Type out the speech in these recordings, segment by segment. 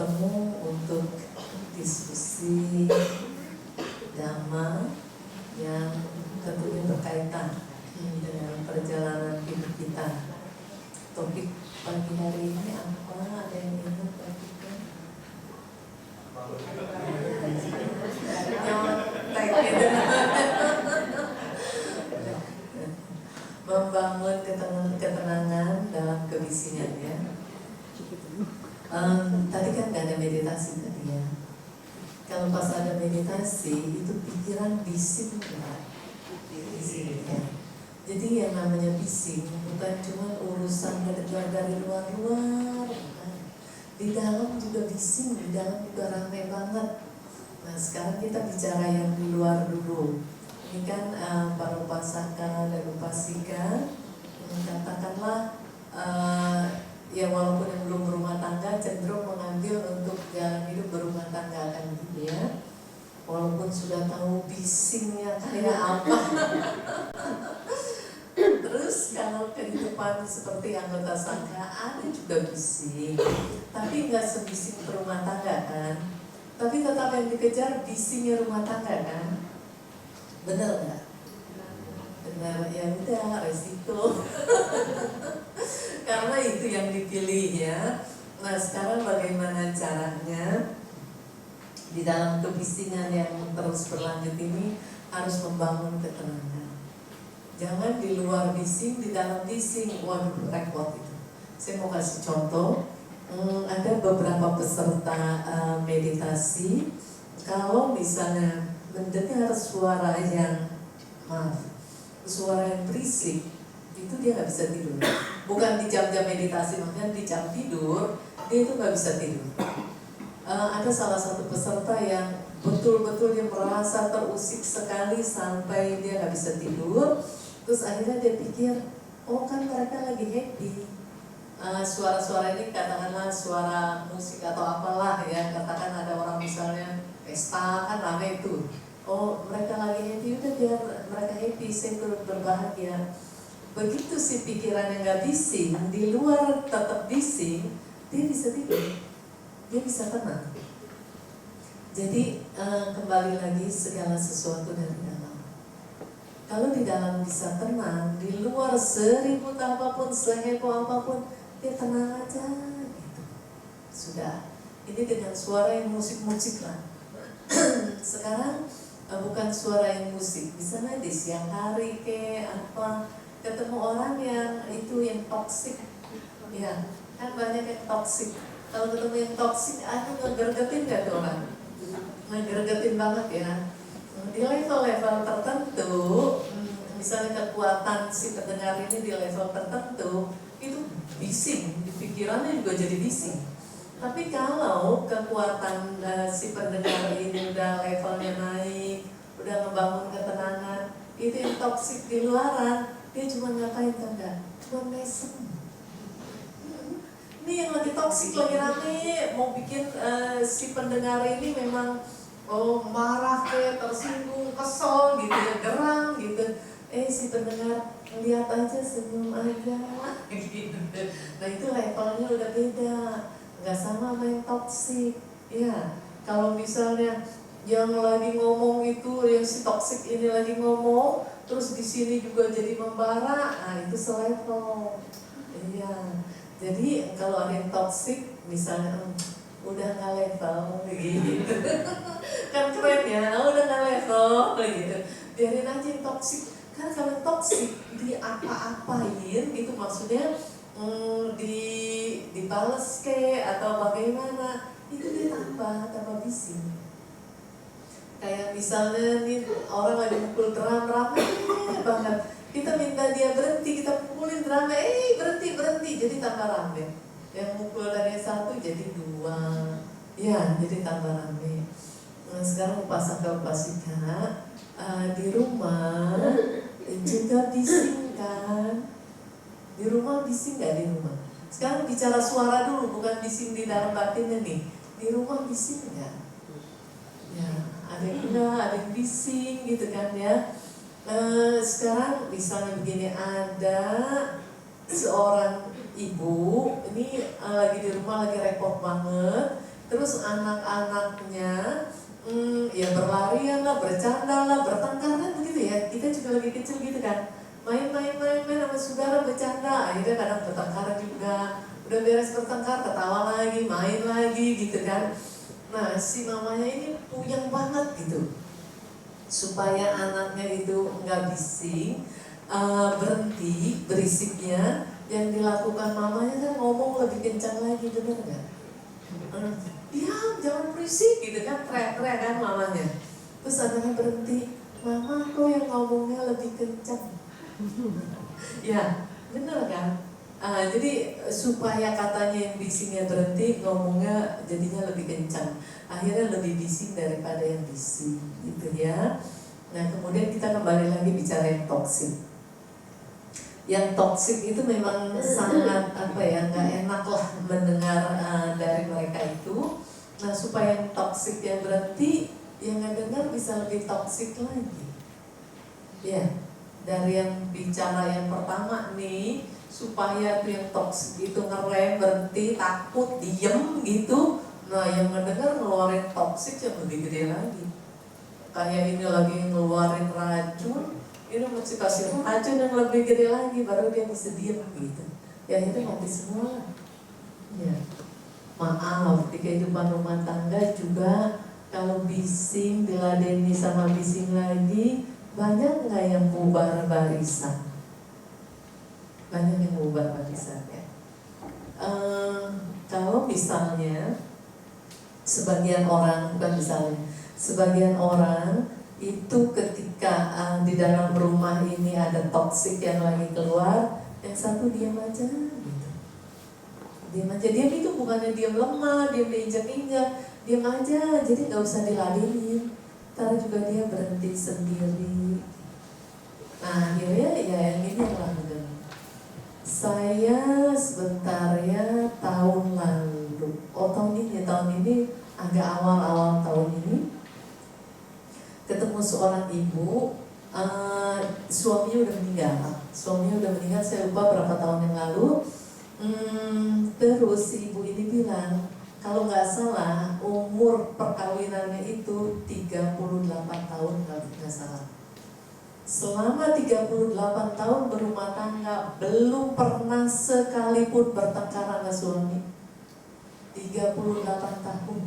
bertemu untuk diskusi dhamma yang tentunya berkaitan dengan perjalanan hidup kita. Topik pagi hari ini apa? Ada yang ingat topiknya? Membangun ketenangan dalam kebisingan, ya. Tadi kan nggak ada meditasi tadi, ya. Kalau pas ada meditasi itu pikiran bising, bising, ya. Jadi yang namanya bising bukan cuma urusan dari luar-luar, bukan. Di dalam juga bising, di dalam juga ramai banget. Nah sekarang kita bicara yang di luar dulu. Ini kan para upasaka dan upasika, katakanlah ya walaupun yang belum berumah tangga cenderung mengambil untuk jalan hidup berumah tangga kan gitu, ya. Walaupun sudah tahu bisingnya kayak apa. Terus kalau kehidupan seperti anggota sangga ada juga bising, tapi nggak sebising berumah tangga kan. Tapi tetap yang dikejar bisingnya rumah tangga kan. Benar nggak? Benar, ya udah resiko. Karena itu yang dipilih, ya. Nah sekarang bagaimana caranya di dalam kebisingan yang terus berlanjut ini harus membangun ketenangan. Jangan di luar bising, di dalam bising. Waduh, repot itu. Saya mau kasih contoh. Ada beberapa peserta meditasi. Kalau misalnya mendengar suara yang berisik, itu dia nggak bisa tidur. Bukan di jam-jam meditasi, maksudnya di jam tidur dia itu nggak bisa tidur. Ada salah satu peserta yang betul-betul dia merasa terusik sekali sampai dia nggak bisa tidur. Terus akhirnya dia pikir, oh kan mereka lagi happy. Suara-suara ini katakanlah suara musik atau apalah, ya. Katakan ada orang misalnya pesta kan ramai itu. Oh mereka lagi happy, udah biar mereka happy, saya turut berbahagia. Begitu si pikiran yang gak bising, di luar tetap bising, dia bisa tidur, dia bisa tenang. Jadi kembali lagi segala sesuatu dari dalam. Kalau di dalam bisa tenang, di luar seribut apapun, seheboh apapun, dia tenang aja gitu. Sudah, ini dengan suara yang musik-musik lah. Sekarang bukan suara yang musik, misalnya di siang hari ke apa, ketemu orang yang itu yang toksik, ya kan banyak yang toksik. Kalau ketemu yang toksik, aku ngegergetin gak tuh orang? Ngegergetin banget, ya. Di level-level tertentu, misalnya kekuatan si pendengar ini di level tertentu, itu bising, di pikirannya juga jadi bising. Tapi kalau kekuatan si pendengar ini udah levelnya naik, udah ngebangun ketenangan, itu yang toksik di luaran, dia cuma ngapain kan enggak? Cuma mesem. Ini yang lagi toksik, lagi rame, mau bikin si pendengar ini memang marah kayak tersinggung, kesel gitu ya, geram gitu. Si pendengar lihat aja, senyum aja gitu. Nah itu levelnya udah beda, nggak sama main toksik, ya. Kalau misalnya yang lagi ngomong itu, yang si toksik ini lagi ngomong, terus di sini juga jadi membara, nah itu selevel, iya. Jadi kalau ada yang toksik, misalnya udah nggak level, gitu, kan keren ya, udah nggak level, gitu. Biarin aja yang toksik. Kan kalau toksik di apa-apain gitu, maksudnya dibales ke atau bagaimana, itu dia tambah bising. Kayak misalnya nih orang lagi mukul drum ramai banget, kita minta dia berhenti, kita pukulin drumnya, berhenti, jadi tambah rame. Yang mukul dari satu jadi dua, ya jadi tambah rame. Nah sekarang upasaka-upasika di rumah juga bising kan? Di rumah bising nggak di rumah? Sekarang bicara suara dulu, bukan bising di dalam batinnya nih. Di rumah bising nggak? Ya, ada yang enggak, ada yang bising gitu kan, ya. Sekarang misalnya begini, ada seorang ibu ini lagi di rumah, lagi repot banget. Terus anak-anaknya ya berlarian lah, bercanda lah, bertengkar kan begitu ya. Kita juga lagi kecil gitu kan, main sama saudara bercanda, akhirnya kadang bertengkar juga. Udah beres bertengkar, ketawa lagi, main lagi gitu kan. Nah si mamanya ini puyeng banget gitu, supaya anaknya itu nggak bising, berhenti berisiknya. Yang dilakukan mamanya kan ngomong lebih kencang lagi, bener nggak? Diam, jangan berisik gitu kan, teriak-teriak kan mamanya. Terus anaknya berhenti, mama kok yang ngomongnya lebih kencang. Ya, bener kan? Jadi supaya katanya yang bisingnya berhenti, ngomongnya jadinya lebih kencang. Akhirnya lebih bising daripada yang bising, gitu ya. Nah kemudian kita kembali lagi bicara yang toksik. Yang toksik itu memang sangat nggak enak lah mendengar dari mereka itu. Nah supaya yang toksik yang berhenti, yang ngedengar bisa lebih toksik lagi. Ya, dari yang bicara yang pertama nih, supaya tuh yang toksik itu ngerem, berhenti, takut, diem gitu. Nah yang ngedengar ngeluarin toksik yang lebih gede lagi. Kayak ini lagi ngeluarin racun, ini mesti kasih racun yang lebih gede lagi baru dia bisa diem gitu. Ya itu mati semua. Ya. Maaf, di kehidupan rumah tangga juga kalau bising diladeni sama bising lagi, banyak nggak yang bubar barisan? Banyak yang bubar barisan ya. Kalau misalnya sebagian orang, bukan misalnya, sebagian orang itu ketika di dalam rumah ini ada toksik yang lagi keluar, yang satu diam aja gitu. Diam aja, diam itu bukannya diam lemah, diam diinjak-injak, diam aja, jadi nggak usah diladenin. Ntar juga dia berhenti sendiri. Nah akhirnya ya yang ini yang langgeng. Saya sebentar ya tahun lalu, tahun ini agak awal-awal tahun ini, ketemu seorang ibu, suaminya udah meninggal, saya lupa berapa tahun yang lalu. Terus si ibu ini bilang, kalau nggak salah umur perkawinannya itu 38 tahun kalau nggak salah. Selama 38 tahun berumah tangga belum pernah sekalipun bertengkar sama suami. 38 tahun.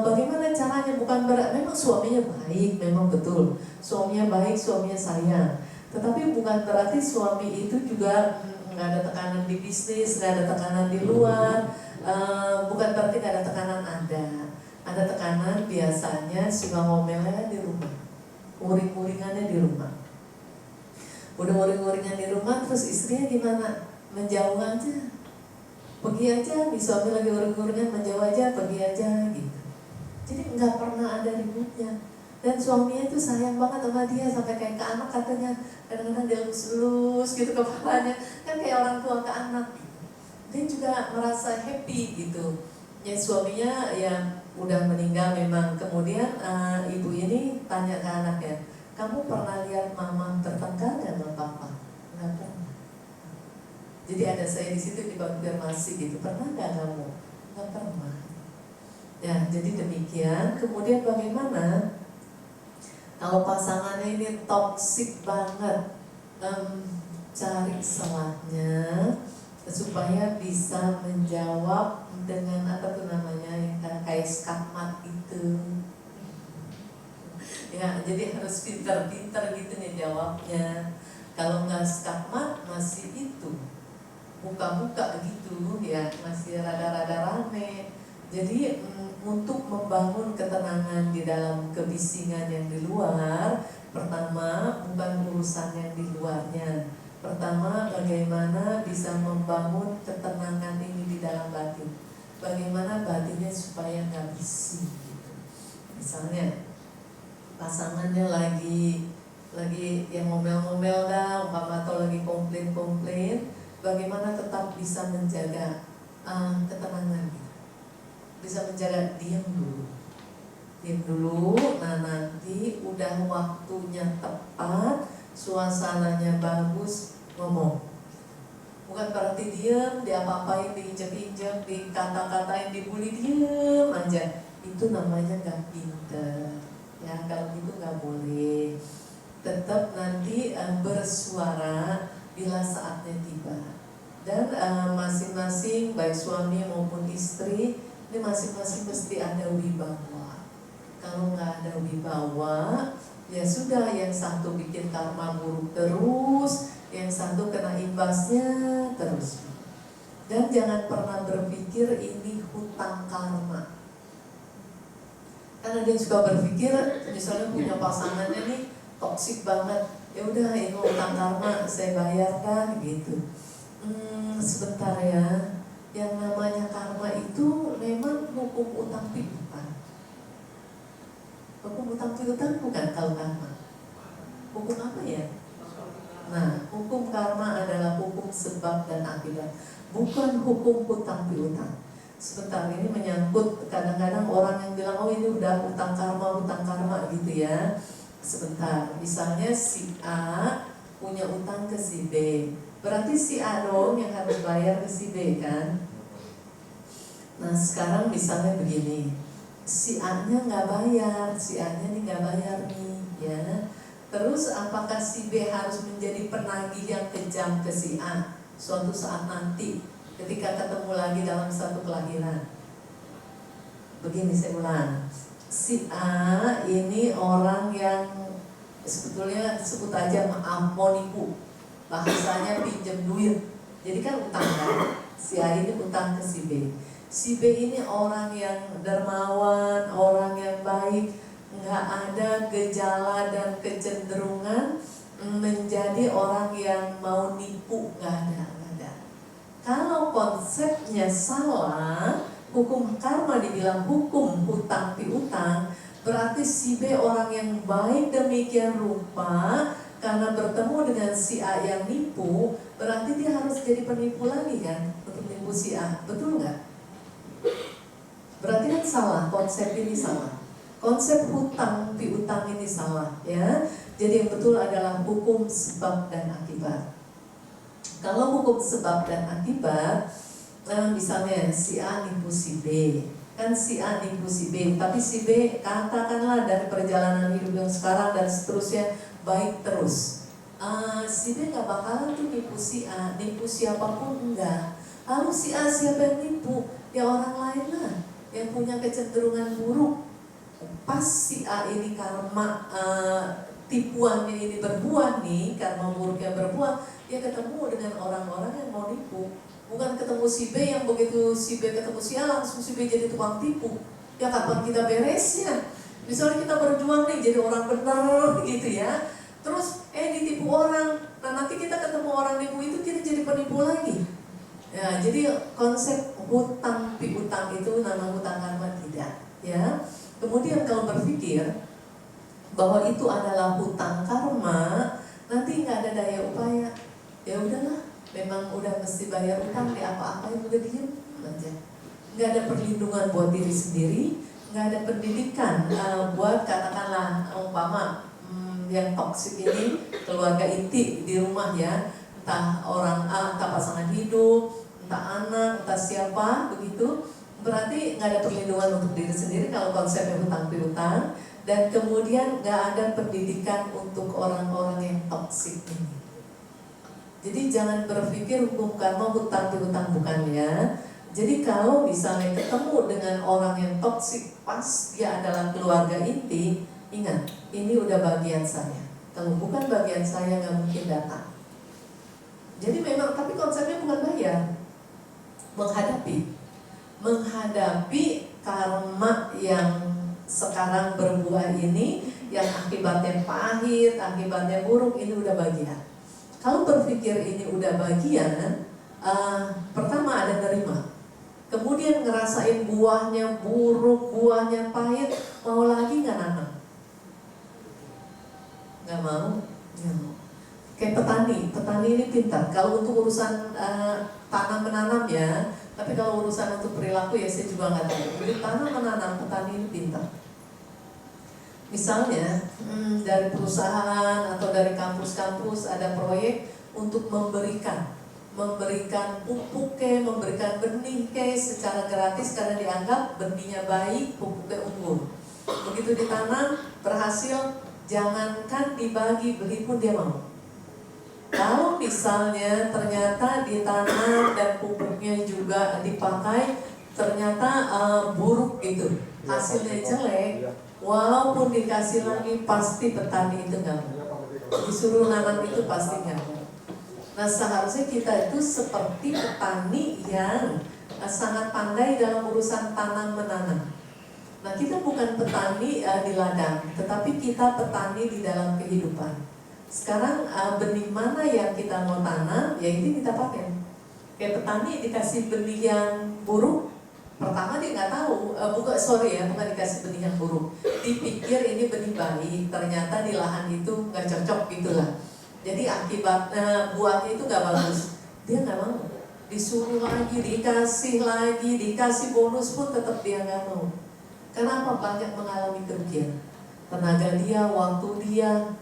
Bagaimana caranya? Bukan memang suaminya baik, memang betul. Suaminya baik, suaminya sayang. Tetapi bukan berarti suami itu juga nggak ada tekanan di bisnis, nggak ada tekanan di luar. Bukan berarti nggak ada tekanan, ada tekanan biasanya suka ngomelnya di rumah, uring-uringannya di rumah. Udah uring-uringan di rumah, terus istrinya gimana? Menjauh aja, pergi aja. Suami lagi uring-uringan, menjauh aja, pergi aja gitu. Jadi nggak pernah ada ributnya. Dan suaminya itu sayang banget sama dia, sampai kayak ke anak katanya. Kadang-kadang dia lus-lus gitu kepalanya, kan kayak orang tua ke anak gitu. Dia juga merasa happy gitu. Ya suaminya yang udah meninggal memang. Kemudian ibu ini tanya ke anaknya, kamu pernah lihat mama bertengkar dengan papa? Nggak pernah. Jadi ada saya di situ dikonfirmasi gitu, pernah nggak kamu? Nggak pernah. Ya jadi demikian. Kemudian bagaimana kalau pasangannya ini toksik banget, cari salahnya supaya bisa menjawab dengan apa tuh namanya yang kayak skakmat gitu. Ya jadi harus pintar-pintar gitu nih jawabnya. Kalau nggak skakmat masih itu buka-buka gitu ya, masih rada-rada rame. Jadi untuk membangun ketenangan di dalam kebisingan yang di luar, pertama bukan urusan yang di luarnya. Pertama bagaimana bisa membangun ketenangan ini di dalam batin. Bagaimana batinnya supaya nggak bising gitu. Misalnya pasangannya lagi yang ngomel-ngomel dah, umpama atau lagi komplain, bagaimana tetap bisa menjaga ketenangan, bisa menjaga diam dulu. Nah nanti udah waktunya tepat, suasananya bagus, ngomong Bukan berarti diam, diapa-apain, diinjak-injak, dikata-katain, dibully, diam aja. Itu namanya gak pinter. Ya, kalau gitu gak boleh. Tetap nanti bersuara bila saatnya tiba. Dan masing-masing baik suami maupun istri ini masing-masing mesti ada wibawa. Kalau nggak ada wibawa, ya sudah, yang satu bikin karma buruk terus, yang satu kena imbasnya terus. Dan jangan pernah berpikir ini hutang karma. Karena dia suka berpikir, misalnya punya pasangannya nih toksik banget, ya udah ini hutang karma, saya bayar dah gitu. Sebentar ya, yang namanya karma itu memang hukum utang piutang. Hukum utang piutang bukan kalau karma. Hukum apa ya? Nah, hukum karma adalah hukum sebab dan akibat, bukan hukum hutang piutang. Sebentar, ini menyangkut kadang-kadang orang yang bilang, oh ini udah hutang karma gitu ya. Sebentar, misalnya si A punya utang ke si B, berarti si A dong yang harus bayar ke si B kan. Nah sekarang misalnya begini, si A-nya nggak bayar, si A-nya nih nggak bayar nih ya. Terus apakah si B harus menjadi penagih yang kejam ke si A suatu saat nanti ketika ketemu lagi dalam satu kelahiran? Begini saya ulang, si A ini orang yang sebetulnya sebut aja maaf mau nipu, bahasanya pinjam duit. Jadi kan utang kan, si A ini utang ke si B. Si B ini orang yang dermawan, orang yang baik, nggak ada gejala dan kecenderungan menjadi orang yang mau nipu, nggak ada. Kalau konsepnya salah, hukum karma dibilang hukum hutang piutang, berarti si B orang yang baik demikian rupa, karena bertemu dengan si A yang nipu, berarti dia harus jadi penipu lagi kan untuk nipu si A, betul nggak? Berarti kan salah, konsep ini salah. Konsep hutang piutang ini salah ya. Jadi yang betul adalah hukum sebab dan akibat. Kalau hukum sebab dan akibat, misalnya si A nipu si B, kan si A nipu si B, tapi si B katakanlah dari perjalanan hidup yang sekarang dan seterusnya baik terus. Si B nggak bakalan tuh nipu si A, nipu siapapun enggak. Lalu si A siapa yang nipu? Ya orang lain lah yang punya kecenderungan buruk. Pas si A ini karma tipuannya ini berbuah nih, karma buruknya berbuah, dia ketemu dengan orang-orang yang mau nipu. Bukan ketemu si B yang begitu si B ketemu si A langsung si B jadi tukang tipu. Ya kapan kita beresnya? Misalnya kita berjuang nih jadi orang benar gitu ya, terus ditipu orang. Nah nanti kita ketemu orang nipu itu kita jadi penipu lagi. Ya jadi konsep hutang piutang itu nama hutang karma tidak ya. Kemudian kalau berpikir bahwa itu adalah hutang karma, nanti nggak ada daya upaya. Ya udahlah, memang udah mesti bayar utang, di apa-apain udah diem aja. Nggak ada perlindungan buat diri sendiri, nggak ada pendidikan buat katakanlah umpama yang toksik ini keluarga inti di rumah ya, entah orang entah pasangan hidup, entah anak, entah siapa begitu. Berarti nggak ada perlindungan untuk diri sendiri kalau konsepnya hutang piutang, dan kemudian nggak ada pendidikan untuk orang-orang yang toksik ini. Jadi jangan berpikir hukum karma hutang piutang, bukan ya. Jadi kalau misalnya ketemu dengan orang yang toksik pas dia adalah keluarga inti, ingat ini udah bagian saya. Kalau bukan bagian saya nggak mungkin datang. Jadi memang tapi konsepnya bukan bayar, menghadapi karma yang sekarang berbuah ini, yang akibatnya pahit, akibatnya buruk, ini udah bagian. Kalau berpikir ini udah bagian, pertama ada nerima, kemudian ngerasain buahnya buruk, buahnya pahit, mau lagi nggak nanam? Nggak mau. Kayak petani ini pintar. Kalau untuk urusan tanam menanam ya, tapi kalau urusan untuk perilaku ya saya juga nggak tahu. Untuk tanam menanam petani ini pintar. Misalnya dari perusahaan atau dari kampus-kampus ada proyek untuk memberikan memberikan pupuk memberikan benih secara gratis karena dianggap benihnya baik, pupuknya unggul. Begitu ditanam berhasil, jangankan dibagi, beli pun dia mau. Kalau misalnya ternyata ditanam dan pupuknya juga dipakai, ternyata buruk gitu, hasilnya jelek, walaupun dikasih lagi pasti petani itu nggak mau. Disuruh nanam itu pasti nggak mau. Nah seharusnya kita itu seperti petani yang sangat pandai dalam urusan tanam menanam. Nah kita bukan petani di ladang, tetapi kita petani di dalam kehidupan. Sekarang benih mana yang kita mau tanam, ya itu kita pakai. Kayak petani dikasih benih yang buruk, pertama dia nggak tahu, bukan dikasih benih yang buruk. Dipikir ini benih baik, ternyata di lahan itu nggak cocok gitulah. Jadi akibat buahnya itu nggak bagus. Dia nggak mau. Disuruh lagi, dikasih bonus pun tetap dia nggak mau. Kenapa? Banyak mengalami kerugian. Tenaga dia, waktu dia,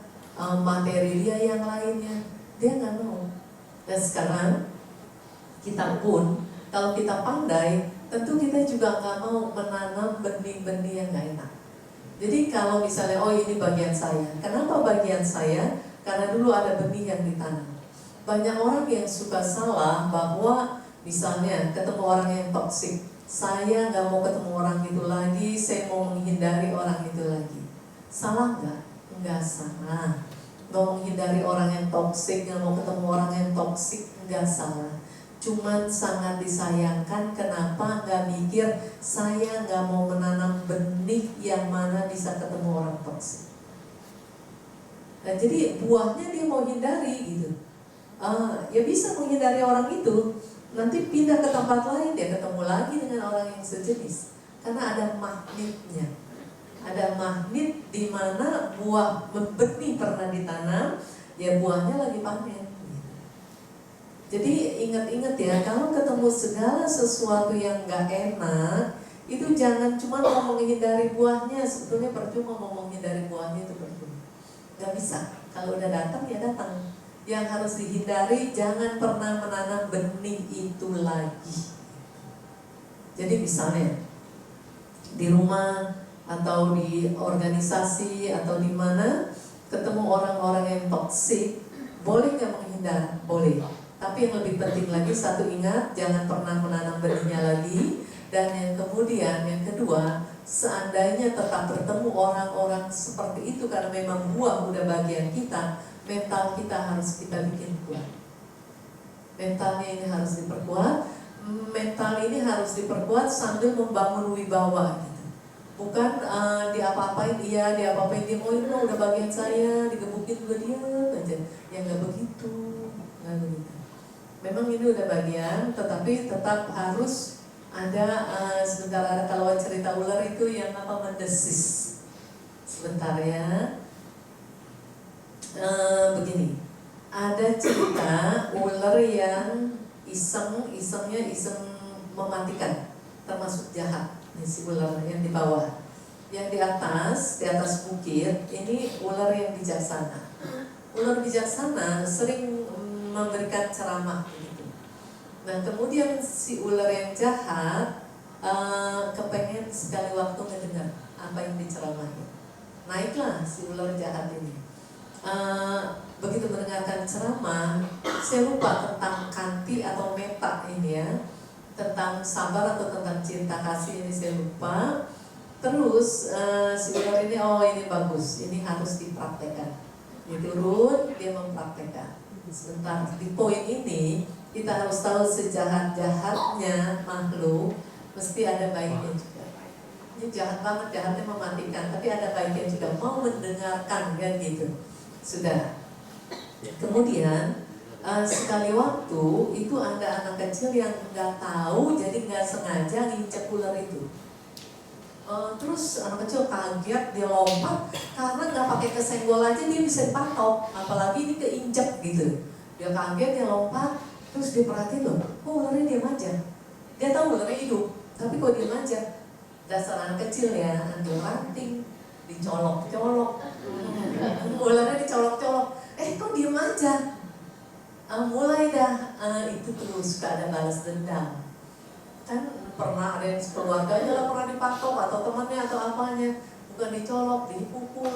materi dia yang lainnya, dia nggak mau. Dan sekarang kita pun kalau kita pandai, tentu kita juga nggak mau menanam benih-benih yang nggak enak. Jadi kalau misalnya ini bagian saya, kenapa bagian saya? Karena dulu ada benih yang ditanam. Banyak orang yang suka salah bahwa misalnya ketemu orang yang toksik, saya nggak mau ketemu orang itu lagi, saya mau menghindari orang itu lagi. Salah nggak? Nggak salah. Mau menghindari orang yang toksik, nggak mau ketemu orang yang toksik, nggak salah. Cuman sangat disayangkan kenapa nggak mikir saya nggak mau menanam benih yang mana bisa ketemu orang toksik. Nah, jadi buahnya dia mau hindari gitu. Ya bisa menghindari orang itu, nanti pindah ke tempat lain dia ketemu lagi dengan orang yang sejenis. Karena ada magnetnya. Ada magnet di mana buah benih pernah ditanam, ya buahnya lagi panen. Jadi ingat-ingat ya, kalau ketemu segala sesuatu yang gak enak, itu jangan cuma mau menghindari buahnya. Sebetulnya percuma mau menghindari buahnya, itu percuma. Gak bisa, kalau udah datang ya datang. Yang harus dihindari, jangan pernah menanam benih itu lagi. Jadi misalnya di rumah atau di organisasi atau di mana ketemu orang-orang yang toksik, boleh nggak menghindar? Boleh. Tapi yang lebih penting lagi, satu ingat, jangan pernah menanam benihnya lagi. Dan yang kemudian, yang kedua, seandainya tetap bertemu orang-orang seperti itu karena memang buah udah bagian kita, mental kita harus kita bikin kuat. Mentalnya ini harus diperkuat. Mental ini harus diperkuat sambil membangun wibawa gitu. Bukan diapa-apain dia, dia ini udah bagian saya, digebukin juga dia aja. Ya nggak begitu, nggak begitu. Memang ini udah bagian, tetapi tetap harus ada sebentar. Ada kalau cerita ular itu yang mendesis. Sebentar ya. Begini, ada cerita ular yang isengnya mematikan, termasuk jahat. Ini si ular yang di bawah, yang di atas bukit, ini ular yang bijaksana. Ular bijaksana sering memberikan ceramah gitu. Nah kemudian si ular yang jahat kepengen sekali waktu mendengar apa yang diceramahin. Naiklah si ular jahat ini. Begitu mendengarkan ceramah, saya lupa tentang kanti atau meta ini ya, tentang sabar atau tentang cinta kasih ini saya lupa. Terus si ular ini, ini bagus, ini harus dipraktekkan. Dia turun, dia mempraktekkan. Sebentar, di poin ini kita harus tahu sejahat-jahatnya makhluk mesti ada baiknya juga. Ini jahat banget, jahatnya mematikan, tapi ada baiknya juga, mau mendengarkan kan gitu. Sudah. Kemudian sekali waktu itu ada anak kecil yang nggak tahu, jadi nggak sengaja nginjek ular itu. Terus anak kecil kaget, dia lompat karena nggak pakai kesenggol aja dia bisa dipatok, apalagi ini keinjek gitu. Dia kaget, dia lompat, terus dia perhatiin loh, ularnya diam aja. Dia tahu ularnya hidup, tapi kok diam aja. Dasar anak kecil ya, ambil ranting, dicolok-colok, ularnya dicolok-colok. Kok diam aja? mulai dah itu terus suka ada balas dendam. Kan pernah ada yang keluarganya lah pernah dipatok atau temannya atau apanya, bukan dicolok, dipukul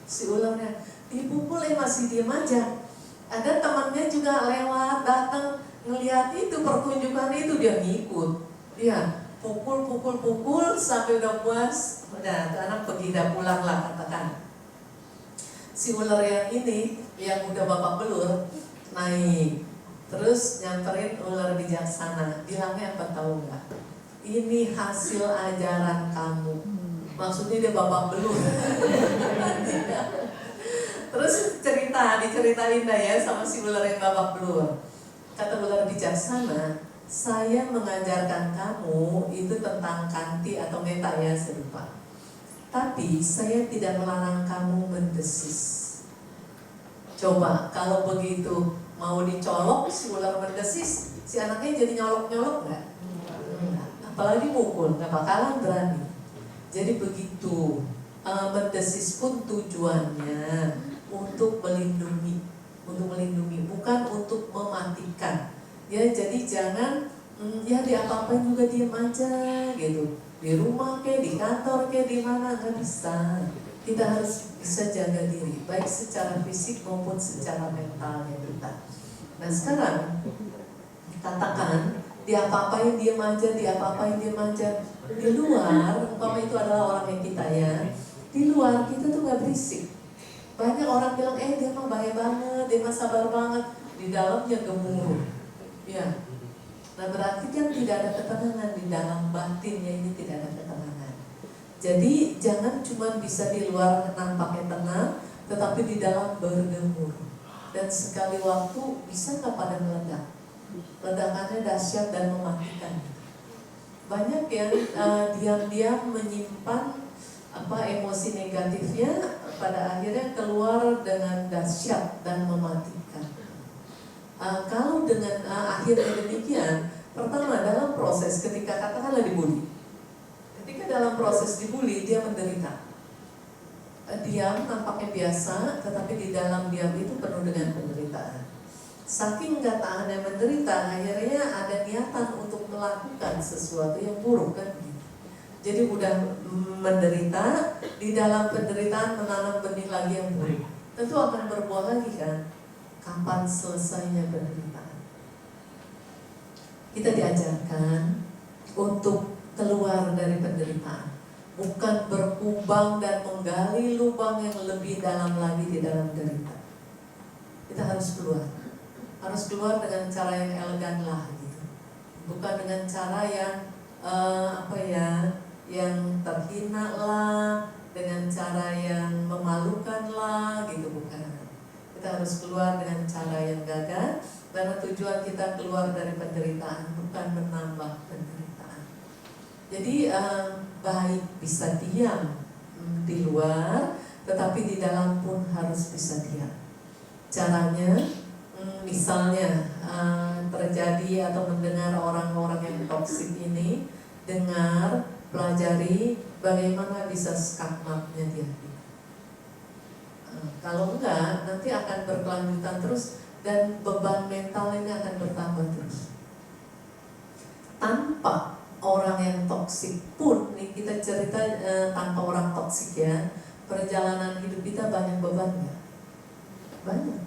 si ularnya, dipukul masih diem aja. Ada temannya juga lewat datang ngelihat itu pertunjukan itu, dia ngikut, dia pukul sampai udah puas, udah anak pergi dah pulang lah katakan. Si ular yang ini yang udah babak belur naik, terus nyamperin ular bijaksana, bilangnya apa tahu nggak? Ini hasil ajaran kamu. Maksudnya dia babak belur. Terus diceritain dah ya sama si ular yang babak belur. Kata ular bijaksana, saya mengajarkan kamu itu tentang kanti atau meta ya serupa. Tapi saya tidak melarang kamu mendesis. Coba kalau begitu mau dicolok si ular mendesis, si anaknya jadi nyolok-nyolok nggak? Apalagi mukul, nggak bakalan berani. Jadi begitu, mendesis pun tujuannya untuk melindungi, bukan untuk mematikan. Ya jadi jangan ya diapa-apain juga diem aja gitu. Di rumah kayak di kantor kayak di mana, nggak bisa. Kita harus bisa jaga diri, baik secara fisik maupun secara mentalnya kita. Nah sekarang katakan diapa-apain diem aja. Di luar, umpama itu adalah orang yang kita ya, di luar kita tuh nggak berisik. Banyak orang bilang dia mah bahaya banget, dia mah sabar banget. Di dalamnya gemuruh. Ya. Nah berarti kan tidak ada ketenangan di dalam batinnya, ini tidak ada ketenangan. Jadi jangan cuma bisa di luar nampaknya tenang, tetapi di dalam bergemuruh. Dan sekali waktu bisa nggak pada meledak? Ledakannya dahsyat dan mematikan. Banyak yang diam-diam menyimpan emosi negatifnya, pada akhirnya keluar dengan dahsyat dan mematikan. Kalau dengan akhirnya demikian, pertama dalam proses ketika katakanlah dibully, ketika dalam proses dibully dia menderita, diam nampaknya biasa, tetapi di dalam diam itu penuh dengan penderitaan. Saking gak tahannya menderita, akhirnya ada niatan untuk melakukan sesuatu yang buruk kan. Jadi udah menderita, di dalam penderitaan menanam benih lagi yang buruk, tentu akan berbuah lagi kan. Kapan selesainya penderitaan? Kita diajarkan untuk keluar dari penderitaan, bukan berkubang dan menggali lubang yang lebih dalam lagi di dalam derita. Kita harus keluar dengan cara yang elegan lah gitu. Bukan dengan cara yang yang terhina lah, dengan cara yang memalukan lah gitu, bukan. Kita harus keluar dengan cara yang gagah, karena tujuan kita keluar dari penderitaan, bukan menambah penderitaan. Jadi baik bisa diam di luar, tetapi di dalam pun harus bisa diam. Caranya misalnya terjadi atau mendengar orang-orang yang toksik ini, dengar, pelajari bagaimana bisa skakmatnya dia. Kalau enggak, nanti akan berkelanjutan terus dan beban mental ini akan bertambah terus. Tanpa orang yang toksik pun, nih kita cerita tanpa orang toksik ya, perjalanan hidup kita banyak bebannya. Banyak.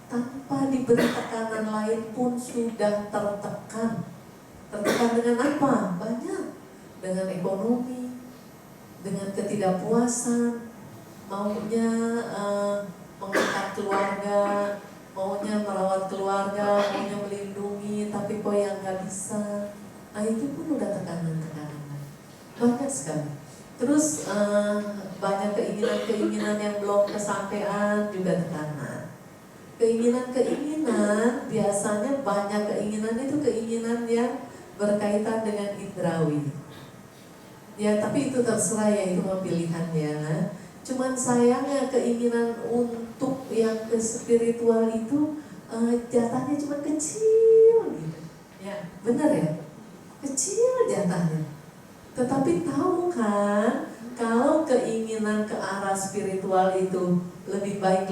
Tanpa diberi tekanan lain pun sudah tertekan. Tertekan dengan apa? Banyak. Dengan ekonomi, dengan ketidakpuasan, maunya mengangkat keluarga, maunya merawat keluarga, maunya melindungi, tapi kok yang nggak bisa. Nah itu pun udah tekanan-tekanan. Banyak sekali. Terus banyak keinginan-keinginan yang belum kesampaian juga tekanan. Keinginan-keinginan, biasanya banyak keinginan itu keinginan yang berkaitan dengan indrawi. Ya tapi itu terserah ya, itu pilihannya. Cuman sayangnya keinginan untuk yang ke spiritual itu jatahnya cuma kecil gitu. Ya, benar ya? Kecil jatahnya. Tetapi tahu kan, kalau keinginan ke arah spiritual itu lebih baik,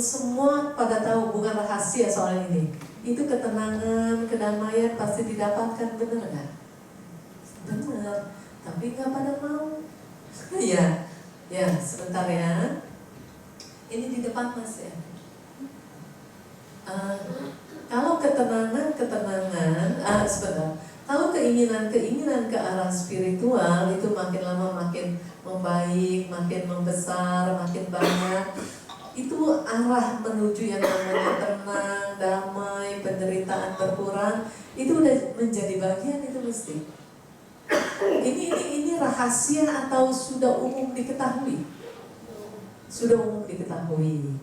semua pada tahu, bukan rahasia soal ini. Itu ketenangan, kedamaian pasti didapatkan, benar nggak? Benar, tapi nggak pada mau. Ya, sebentar ya. Ini di depan Mas ya. Kalau ketenangan, sebentar. Kalau keinginan ke arah spiritual itu makin lama makin membaik, makin membesar, makin banyak. Itu arah menuju yang namanya tenang, damai, penderitaan berkurang. Itu udah menjadi bagian itu mesti. Ini rahasia atau sudah umum diketahui? Sudah umum diketahui.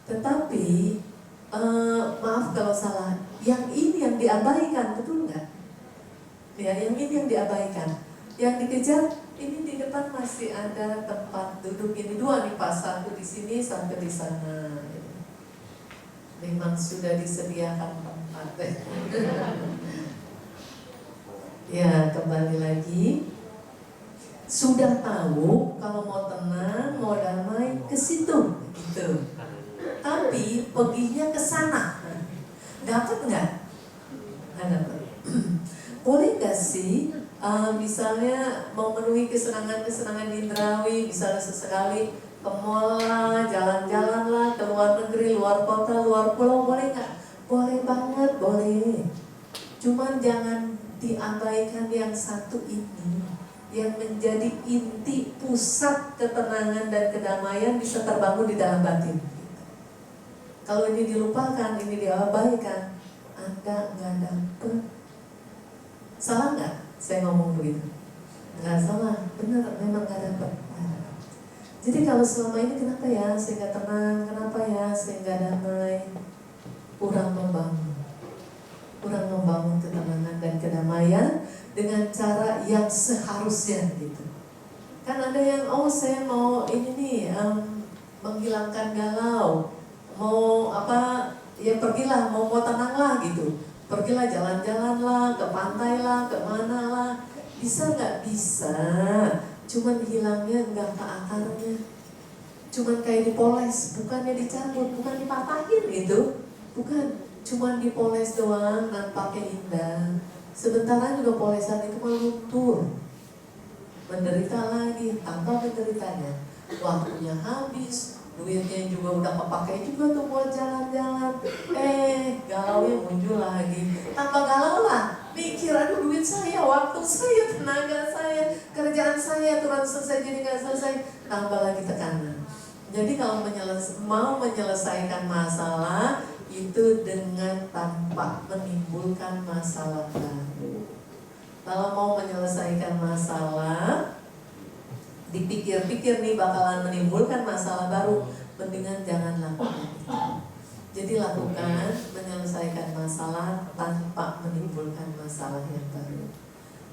Tetapi maaf kalau salah, yang ini yang diabaikan, betul nggak? Ya, yang ini yang diabaikan. Yang dikejar, ini di depan masih ada tempat duduk ini dua nih Pak, satu di sini, satu di sana. Memang sudah disediakan tempat. Ya, kembali lagi. Sudah tahu kalau mau tenang, mau damai, ke situ, gitu. Tapi perginya ke sana, dapat nggak? Nggak dapat. Boleh nggak sih, misalnya memenuhi kesenangan indrawi, misalnya sesekali ke mall lah, jalan-jalan lah, ke luar negeri, luar kota, luar pulau, boleh nggak? Boleh banget, boleh. Cuman jangan diabaikan yang satu ini, yang menjadi inti pusat ketenangan dan kedamaian bisa terbangun di dalam batin. Kalau ini dilupakan, ini diabaikan, Anda nggak dapet. Salah nggak saya ngomong begitu? Nggak salah, benar, memang nggak dapet. Jadi kalau selama ini kenapa ya saya nggak tenang, kenapa ya saya nggak damai? Kurang membangun ketenangan dan kedamaian dengan cara yang seharusnya gitu. Kan ada yang saya mau ini nih menghilangkan galau, mau apa ya pergilah, mau tenang lah gitu. Pergilah jalan-jalan lah, ke pantai lah, ke mana lah. Bisa nggak? Bisa. Cuman hilangnya nggak ke akarnya. Cuman kayak dipoles, bukannya dicabut, bukan dipatahin gitu. Bukan, cuman dipoles doang, nampaknya indah. Sebentar juga polesan itu malah luntur. Menderita lagi, tambah menderitanya. Waktunya habis, duitnya juga udah kepakai juga tuh buat jalan-jalan. Galaunya muncul lagi. Tambah galau lah, mikir aduh duit saya, waktu saya, tenaga saya, kerjaan saya, aturan selesai jadi gak selesai. Tambah lagi tekanan. Jadi kalau mau menyelesaikan masalah itu dengan tanpa menimbulkan masalah baru. Kalau mau menyelesaikan masalah, dipikir-pikir nih bakalan menimbulkan masalah baru, mendingan jangan lakukan. Jadi lakukan menyelesaikan masalah tanpa menimbulkan masalah yang baru.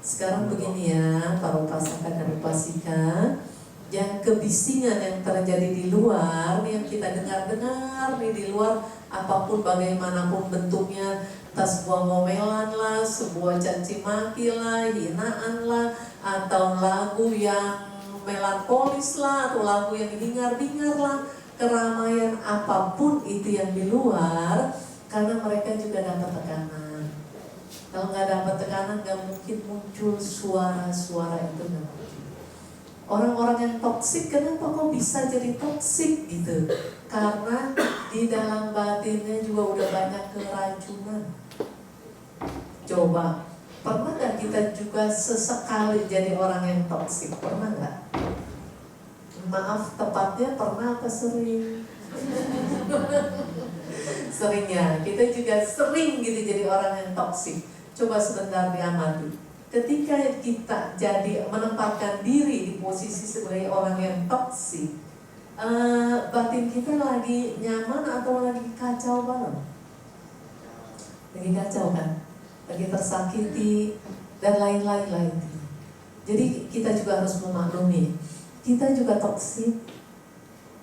Sekarang begini ya, para upasaka dan upasika, yang kebisingan yang terjadi di luar, yang kita dengar-dengar nih di luar, apapun bagaimanapun bentuknya, entah sebuah ngomelan lah, sebuah caci maki lah, hinaan lah, atau lagu yang melankolis lah, atau lagu yang bingar-bingar lah, keramaian apapun itu yang di luar, karena mereka juga dapat tekanan. Kalau nggak dapat tekanan, nggak mungkin muncul suara-suara itu, nggak mungkin. Orang-orang yang toksik, kenapa kok bisa jadi toksik gitu? Karena di dalam batinnya juga udah banyak keracunan. Coba, pernah nggak kita juga sesekali jadi orang yang toksik? Pernah nggak? Maaf, tepatnya pernah apa sering? Sering ya, kita juga sering gitu jadi orang yang toksik. Coba sebentar diamati. Ketika kita jadi menempatkan diri di posisi sebagai orang yang toksik, batin kita lagi nyaman atau lagi kacau banget? Lagi kacau kan? Lagi tersakiti dan lain-lain. Jadi kita juga harus memaklumi, kita juga toksik,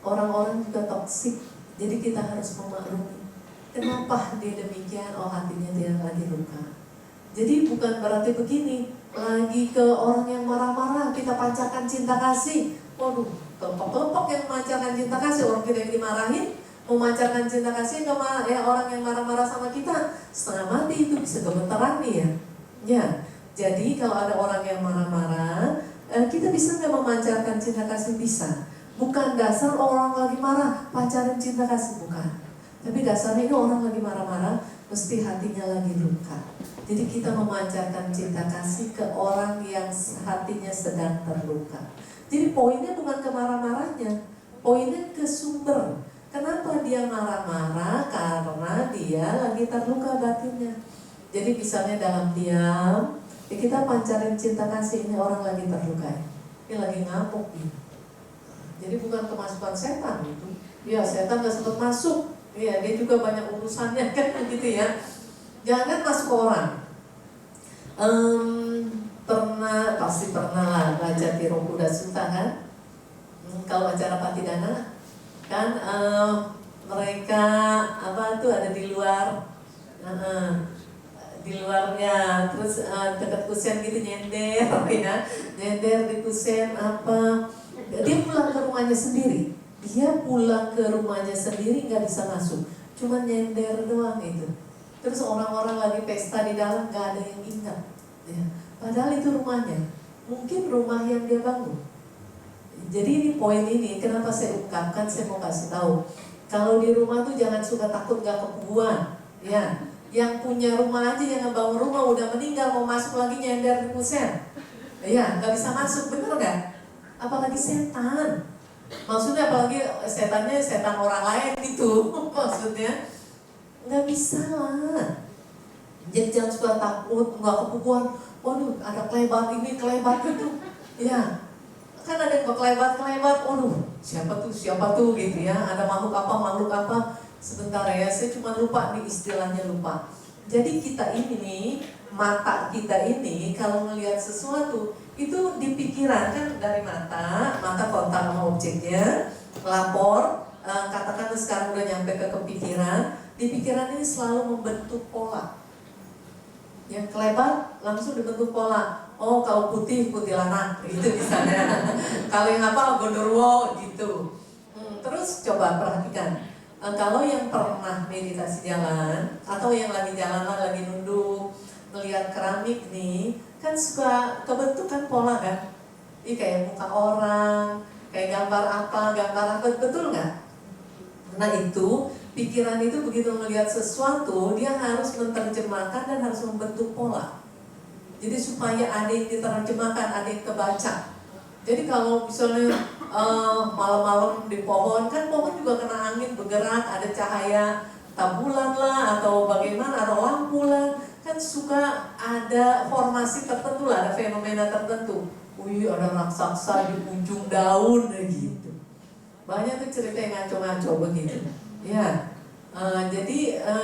orang-orang juga toksik. Jadi kita harus memaklumi kenapa dia demikian, hatinya dia lagi luka. Jadi bukan berarti begini, lagi ke orang yang marah-marah kita pancarkan cinta kasih. Waduh, kelompok-kelompok yang memancarkan cinta kasih, orang kita yang dimarahin memancarkan cinta kasih ke orang yang marah-marah sama kita, setengah mati itu bisa gemetaran nih ya. Ya, jadi kalau ada orang yang marah-marah, kita bisa nggak memancarkan cinta kasih? Bisa. Bukan dasar orang lagi marah, pacaran cinta kasih, bukan. Tapi dasarnya itu orang lagi marah-marah, mesti hatinya lagi luka. Jadi kita memancarkan cinta kasih ke orang yang hatinya sedang terluka. Jadi poinnya bukan ke marah-marahnya, poinnya ke sumber. Kenapa dia marah-marah? Karena dia lagi terluka batinnya. Jadi misalnya dalam diam, ya kita pancarin cinta kasih, ini orang lagi terluka, ini lagi ngamuk gitu. Jadi bukan kemasukan setan gitu. Ya setan gak sempat masuk. Ya dia juga banyak urusannya kan gitu ya. Jangan masuk ke orang. Pasti pernah lah baca Tirung Kuda Sutta kan. Kalau acara Patidana kan mereka apa tuh ada di luar, di luarnya, terus dekat kusen gitu nyender ya, nyender di kusen apa. Dia pulang ke rumahnya sendiri. Dia pulang ke rumahnya sendiri nggak bisa masuk, cuma nyender doang itu. Terus orang-orang lagi pesta di dalam nggak ada yang ingat. Ya. Padahal itu rumahnya, mungkin rumah yang dia bangun. Jadi ini poin ini, kenapa saya ungkapkan, saya mau kasih tahu. Kalau di rumah tuh jangan suka takut gak kepuguan. Ya, yang punya rumah aja yang ngebangun rumah udah meninggal mau masuk lagi nyender di kusen. Ya, nggak bisa masuk, bener nggak? Apalagi setan. Maksudnya apalagi setannya setan orang lain gitu. Maksudnya nggak bisa lah. Jadi jangan suka takut, nggak kepuguan. Waduh, ada kelebat ini, kelebat itu. Ya, kan ada yang kelebat. Waduh, siapa tuh gitu ya. Ada makhluk apa. Sebentar ya, saya cuma lupa nih istilahnya, lupa. Jadi kita ini nih, mata kita ini kalau melihat sesuatu itu di pikiran kan, dari mata kontak sama objeknya, lapor, katakan sekarang udah nyampe ke kepikiran, di pikiran ini selalu membentuk pola. Yang kelebat langsung dibentuk pola. Oh kalau putih lanak gitu misalnya. Kalau yang apa gondorwo gitu. Terus coba perhatikan. Kalau yang pernah meditasi jalan atau yang lagi jalan lagi nunduk melihat keramik nih, kan suka kebentukan pola kan. Ini kayak muka orang, kayak gambar apa, betul nggak? Nah itu pikiran itu begitu melihat sesuatu, dia harus menerjemahkan dan harus membentuk pola. Jadi supaya ada yang diterjemahkan, ada yang kebaca. Jadi kalau misalnya malam-malam di pohon, kan pohon juga kena angin bergerak, ada cahaya tabulan lah atau bagaimana, atau lampu lah, kan suka ada formasi tertentu lah, ada fenomena tertentu. Wih, ada raksasa di ujung daun gitu. Banyak tuh cerita yang ngaco-ngaco begitu. Ya, jadi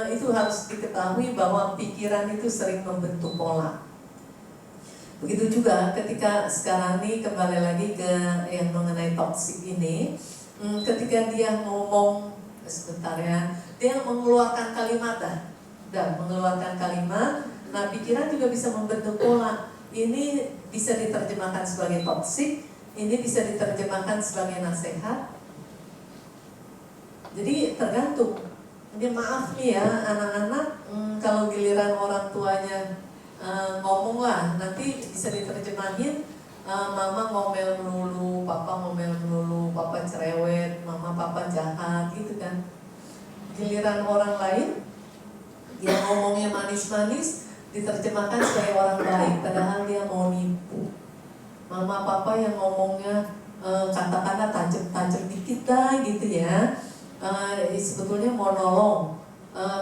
itu harus diketahui bahwa pikiran itu sering membentuk pola. Begitu juga ketika sekarang ini kembali lagi ke yang mengenai toksik ini, ketika dia ngomong sebentar ya, dia mengeluarkan kalimat dan mengeluarkan kalimat, nah pikiran juga bisa membentuk pola. Ini bisa diterjemahkan sebagai toksik, ini bisa diterjemahkan sebagai nasihat. Jadi tergantung. Jadi maaf nih ya anak-anak, kalau giliran orang tuanya ngomong lah, nanti bisa diterjemahin, mama ngomel melulu, papa ngomel melulu, papa cerewet, mama papa jahat gitu kan. Giliran orang lain yang ngomongnya manis-manis diterjemahkan sebagai orang baik, padahal dia mau nipu. Mama papa yang ngomongnya kata-kata tajam-tajam dikit dah gitu ya, sebetulnya mau nolong.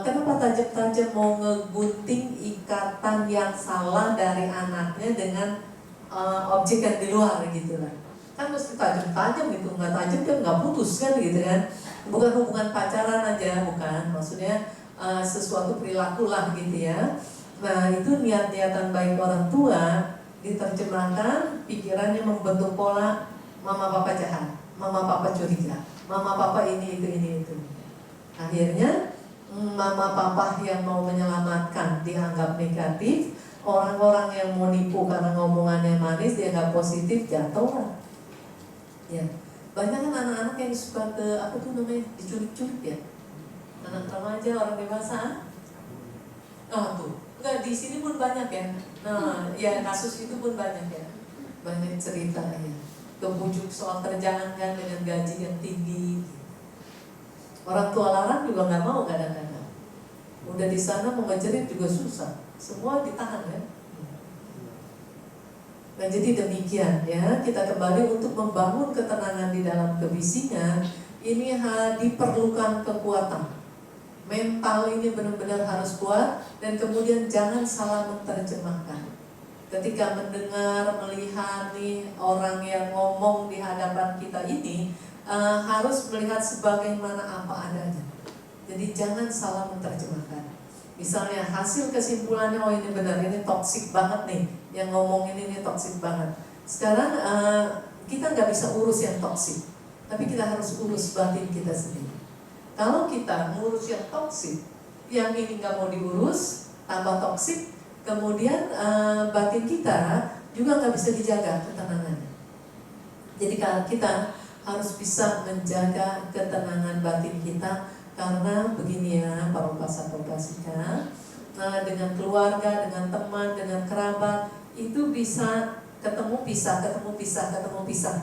Kenapa tajam-tajam? Mau ngegunting ikatan yang salah dari anaknya dengan objek yang di luar gitu lah. Kan mesti tajam-tajam gitu, nggak tajam kan nggak putus kan gitu kan. Bukan hubungan pacaran aja, bukan. Maksudnya sesuatu perilaku lah gitu ya. Nah itu niat-niatan baik orang tua diterjemahkan, pikirannya membentuk pola. Mama papa jahat, mama papa curiga, mama papa ini itu. Akhirnya mama papa yang mau menyelamatkan dianggap negatif, orang-orang yang mau nipu karena ngomongannya manis dianggap positif, jatuh lah. Ya, banyak kan anak-anak yang suka ke apa tuh namanya, diculik-culik ya. Anak remaja, orang dewasa. Oh tuh, enggak, di sini pun banyak ya. Nah, ya kasus itu pun banyak ya. Banyak ceritanya. Kebujuk soal terjangankan dengan gaji yang tinggi. Orang tua larang juga nggak mau kadang-kadang. Udah di sana mau ngejerit juga susah. Semua ditahan ya. Nah jadi demikian ya, kita kembali untuk membangun ketenangan di dalam kebisingan. Ini diperlukan kekuatan. Mental ini benar-benar harus kuat. Dan kemudian jangan salah menerjemahkan. Ketika mendengar, melihat nih orang yang ngomong di hadapan kita ini, harus melihat sebagaimana apa adanya. Jadi jangan salah menerjemahkan. Misalnya hasil kesimpulannya, oh ini benar, ini toksik banget nih, yang ngomong ini toksik banget. Sekarang kita nggak bisa urus yang toksik, tapi kita harus urus batin kita sendiri. Kalau kita ngurus yang toksik, yang ini nggak mau diurus, tambah toksik, kemudian batin kita juga nggak bisa dijaga ketenangannya. Jadi kalau kita harus bisa menjaga ketenangan batin kita, karena begini ya para upasaka-upasika, dengan keluarga, dengan teman, dengan kerabat itu bisa ketemu pisah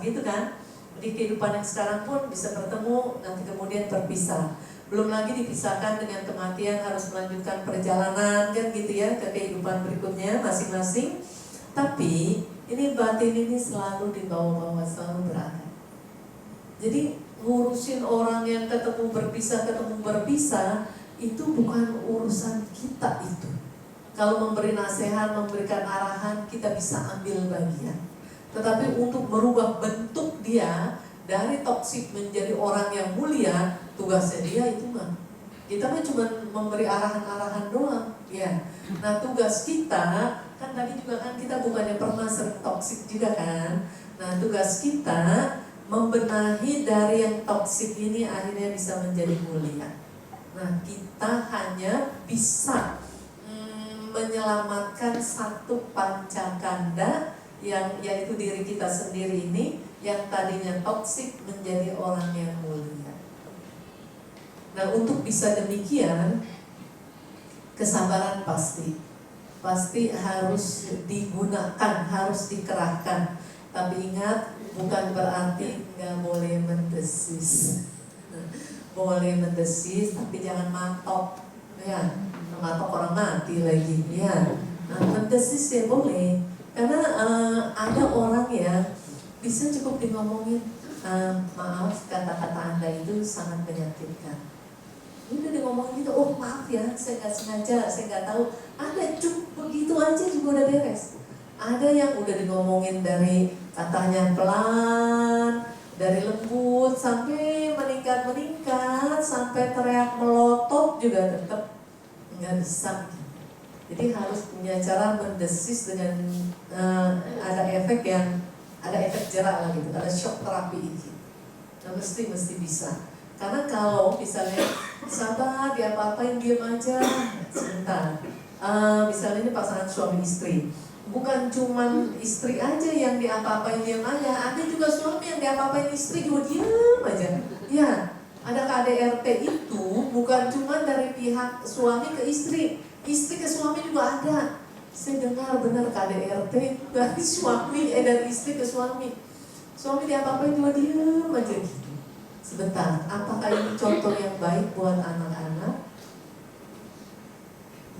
gitu kan. Di kehidupan yang sekarang pun bisa bertemu, nanti kemudian berpisah. Belum lagi dipisahkan dengan kematian, harus melanjutkan perjalanan kan gitu ya ke kehidupan berikutnya masing-masing. Tapi ini batin ini selalu di bawah-bawah, selalu berada. Jadi ngurusin orang yang ketemu berpisah itu bukan urusan kita itu. Kalau memberi nasihat, memberikan arahan, kita bisa ambil bagian. Tetapi untuk merubah bentuk dia dari toksik menjadi orang yang mulia, tugasnya dia itu mah. Kita mah cuma memberi arahan-arahan doang, ya. Nah tugas kita kan tadi juga kan kita bukannya pernah sering toksik juga kan. Nah tugas kita membenahi dari yang toksik ini akhirnya bisa menjadi mulia. Nah kita hanya bisa menyelamatkan satu pancakanda yang yaitu diri kita sendiri ini yang tadinya toksik menjadi orang yang mulia. Nah untuk bisa demikian, kesabaran pasti harus digunakan, harus dikerahkan. Tapi ingat, bukan berarti nggak boleh mendesis. Boleh mendesis, tapi jangan matok, ya. Matok orang mati lagi, ya. Nah, mendesis ya boleh, karena ada orang yang bisa cukup ngomongin, maaf kata-kata Anda itu sangat menyakitkan. Udah ngomongin gitu, oh maaf ya, saya nggak sengaja, saya nggak tahu. Ada cukup begitu aja juga udah beres. Ada yang udah ngomongin dari katanya pelan, dari lembut sampai meningkat, sampai teriak melotot juga tetap nggak bisa. Jadi harus punya cara mendesis dengan ada efek jerak lah gitu, ada shock terapi itu. Nah, mesti bisa. Karena kalau misalnya sabar diapa-apain diam aja sebentar. Misalnya ini pasangan suami istri. Bukan cuman istri aja yang diapa-apain diam aja, ada juga suami yang diapa-apain istri juga diam aja. Ya, ada KDRT itu bukan cuma dari pihak suami ke istri ke suami juga ada. Saya dengar benar KDRT dari suami dari istri ke suami. Suami diapa-apain juga diam aja gitu. Sebentar, apakah ini contoh yang baik buat anak-anak?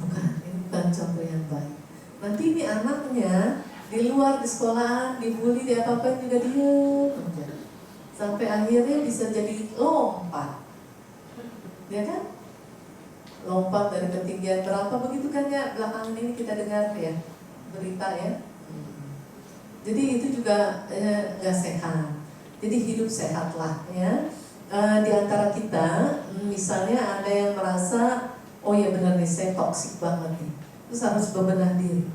Bukan, ini bukan contoh yang baik. Nanti ini anaknya di luar, di sekolahan, dibully, diapa-apain juga diam aja. Sampai akhirnya bisa jadi lompat. Ya kan? Lompat dari ketinggian berapa begitu kan ya, belakangan ini kita dengar ya berita ya. Jadi itu juga nggak sehat. Jadi hidup sehatlah ya. Di antara kita misalnya ada yang merasa, oh ya benar nih saya toksik banget nih. Terus harus bebenah diri.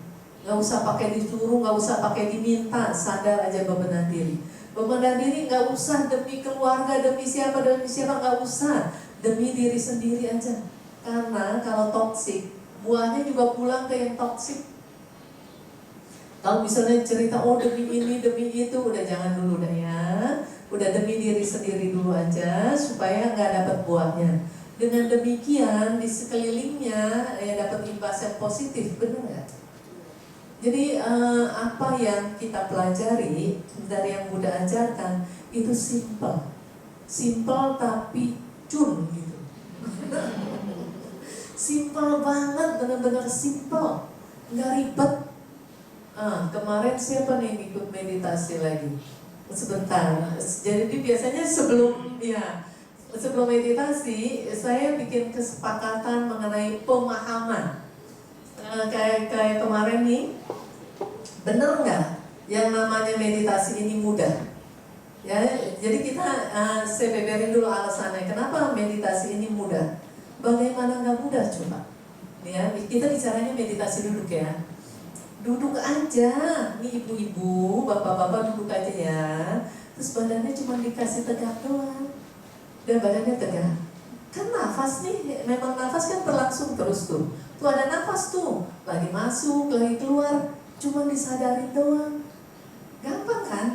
Gak usah pakai disuruh, gak usah pakai diminta, sadar aja bebenah diri. Bebenah diri gak usah demi keluarga, demi siapa, gak usah. Demi diri sendiri aja. Karena kalau toksik, buahnya juga pulang ke yang toksik. Kalau misalnya cerita, oh demi ini, demi itu, udah jangan dulu dah ya. Udah demi diri sendiri dulu aja, supaya gak dapat buahnya. Dengan demikian di sekelilingnya ya dapat imbas yang positif, benar nggak? Jadi apa yang kita pelajari dari yang Buddha ajarkan itu simple, simple tapi cun gitu. Simple banget, benar-benar simple, nggak ribet. Kemarin siapa nih yang ikut meditasi lagi? Sebentar. Jadi biasanya sebelum meditasi saya bikin kesepakatan mengenai pemahaman. Kayak kemarin nih, bener nggak yang namanya meditasi ini mudah? Ya, jadi saya beberin dulu alasannya kenapa meditasi ini mudah. Bagaimana nggak mudah coba? Ya, kita bicaranya meditasi duduk ya. Duduk aja, nih ibu-ibu, bapak-bapak duduk aja ya. Terus badannya cuma dikasih tegak doang, dan badannya tegak. Kan nafas nih, memang nafas kan berlangsung terus tuh. Tuh ada nafas tuh, lagi masuk, lagi keluar, cuma disadarin doang. Gampang kan?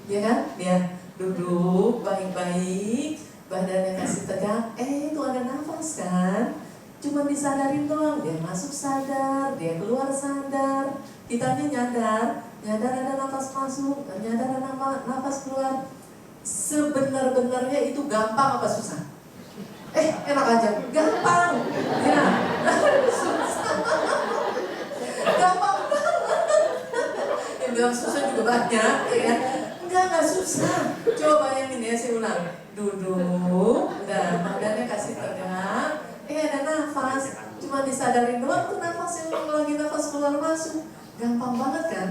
Ya kan? Ya, duduk baik-baik, badannya kasih tegak. Itu ada nafas kan? Cuma disadarin doang, dia masuk sadar, dia keluar sadar. Kitanya nyadar ada nafas masuk, nyadar ada nafas keluar. Sebenar-benarnya itu gampang apa susah? Enak aja, gampang. Ya, susah. Gampang banget. Yang bilang susah juga banyak, ya. Enggak susah. Coba bayangin ya, saya ulang. Duduk, udah badannya kasih tegak. Ada nafas, cuma disadarin doang tuh nafas yang lagi nafas keluar masuk. Gampang banget kan?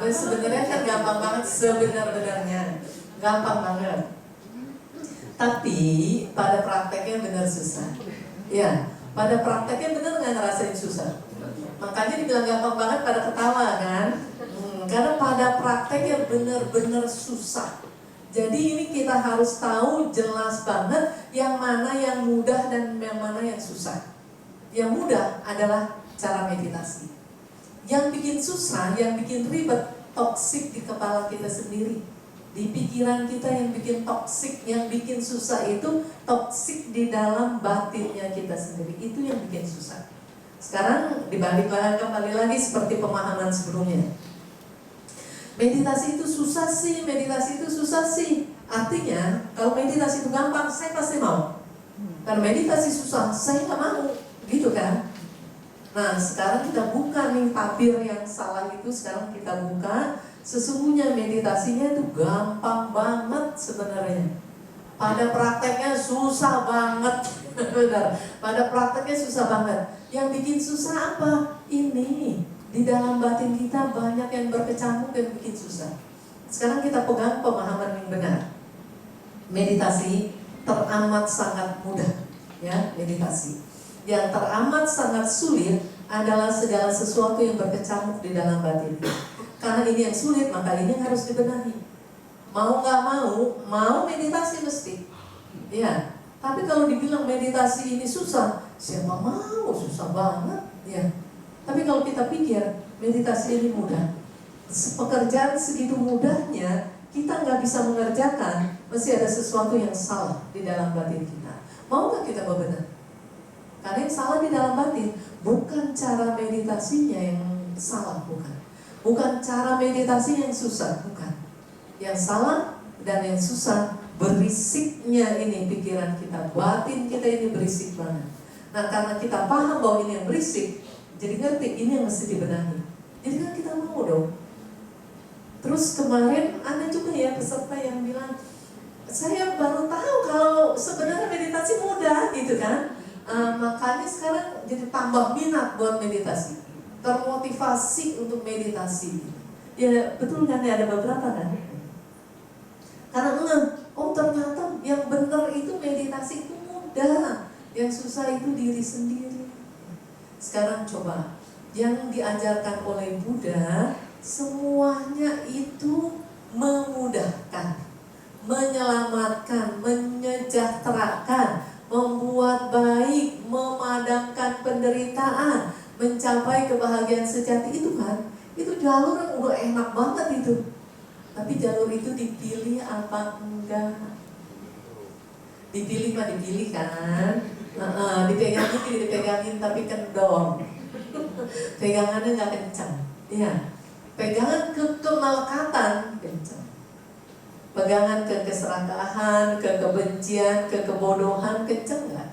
Sebenarnya kan gampang banget sebenar-benarnya. Gampang banget. Tapi pada prakteknya benar susah. Ya, pada prakteknya benar nggak ngerasain susah. Makanya dibilang gampang banget pada ketawa kan? Karena pada prakteknya benar-benar susah. Jadi ini kita harus tahu jelas banget yang mana yang mudah dan yang mana yang susah. Yang mudah adalah cara meditasi. Yang bikin susah, yang bikin ribet, toksik di kepala kita sendiri. Di pikiran kita yang bikin toksik, yang bikin susah itu toksik di dalam batinnya kita sendiri. Itu yang bikin susah. Sekarang dibalik kembali lagi seperti pemahaman sebelumnya. Meditasi itu susah sih. Artinya kalau meditasi itu gampang, saya pasti mau. Karena meditasi susah, saya nggak mau, gitu kan? Nah, sekarang kita buka nih tabir yang salah itu. Sekarang kita buka. Sesungguhnya meditasinya itu gampang banget sebenarnya. Pada prakteknya susah banget. Benar. Pada prakteknya susah banget. Yang bikin susah apa? Ini. Di dalam batin kita banyak yang berkecamuk dan bikin susah. Sekarang kita pegang pemahaman yang benar. Meditasi teramat sangat mudah, ya, meditasi. Yang teramat sangat sulit adalah segala sesuatu yang berkecamuk di dalam batin. Karena ini yang sulit, maka ini yang harus dibenahi. Mau nggak mau meditasi mesti. Ya, tapi kalau dibilang meditasi ini susah, siapa mau? Susah banget, ya. Tapi kalau kita pikir meditasi ini mudah, pekerjaan segitu mudahnya, kita nggak bisa mengerjakan, mesti ada sesuatu yang salah di dalam batin kita. Mau nggak kita bebenah? Karena yang salah di dalam batin bukan cara meditasinya yang salah, bukan cara meditasi yang susah, bukan. Yang salah dan yang susah berisiknya ini pikiran kita, batin kita ini berisik banget. Nah, karena kita paham bahwa ini yang berisik, jadi ngerti ini yang mesti dibenahi. Jadi kan kita mau dong. Terus kemarin ada juga ya peserta yang bilang, saya baru tahu kalau sebenarnya meditasi mudah gitu kan. Makanya sekarang jadi tambah minat buat meditasi, termotivasi untuk meditasi. Ya betul kan, ya ada beberapa kan. Karena ternyata yang benar itu meditasi itu mudah, yang susah itu diri sendiri. Sekarang coba, yang diajarkan oleh Buddha semuanya itu memudahkan, menyelamatkan, menyejahterakan, membuat baik, memadamkan penderitaan, mencapai kebahagiaan sejati itu kan. Itu jalur yang udah enak banget itu. Tapi jalur itu dipilih apa enggak? Dipilih mah dipilih kan, dipegangin tapi kendor, pegangannya nggak kencang, ya. Pegangan kemalekatan kencang, pegangan keserakahan, kebencian, kebodohan kencang nggak?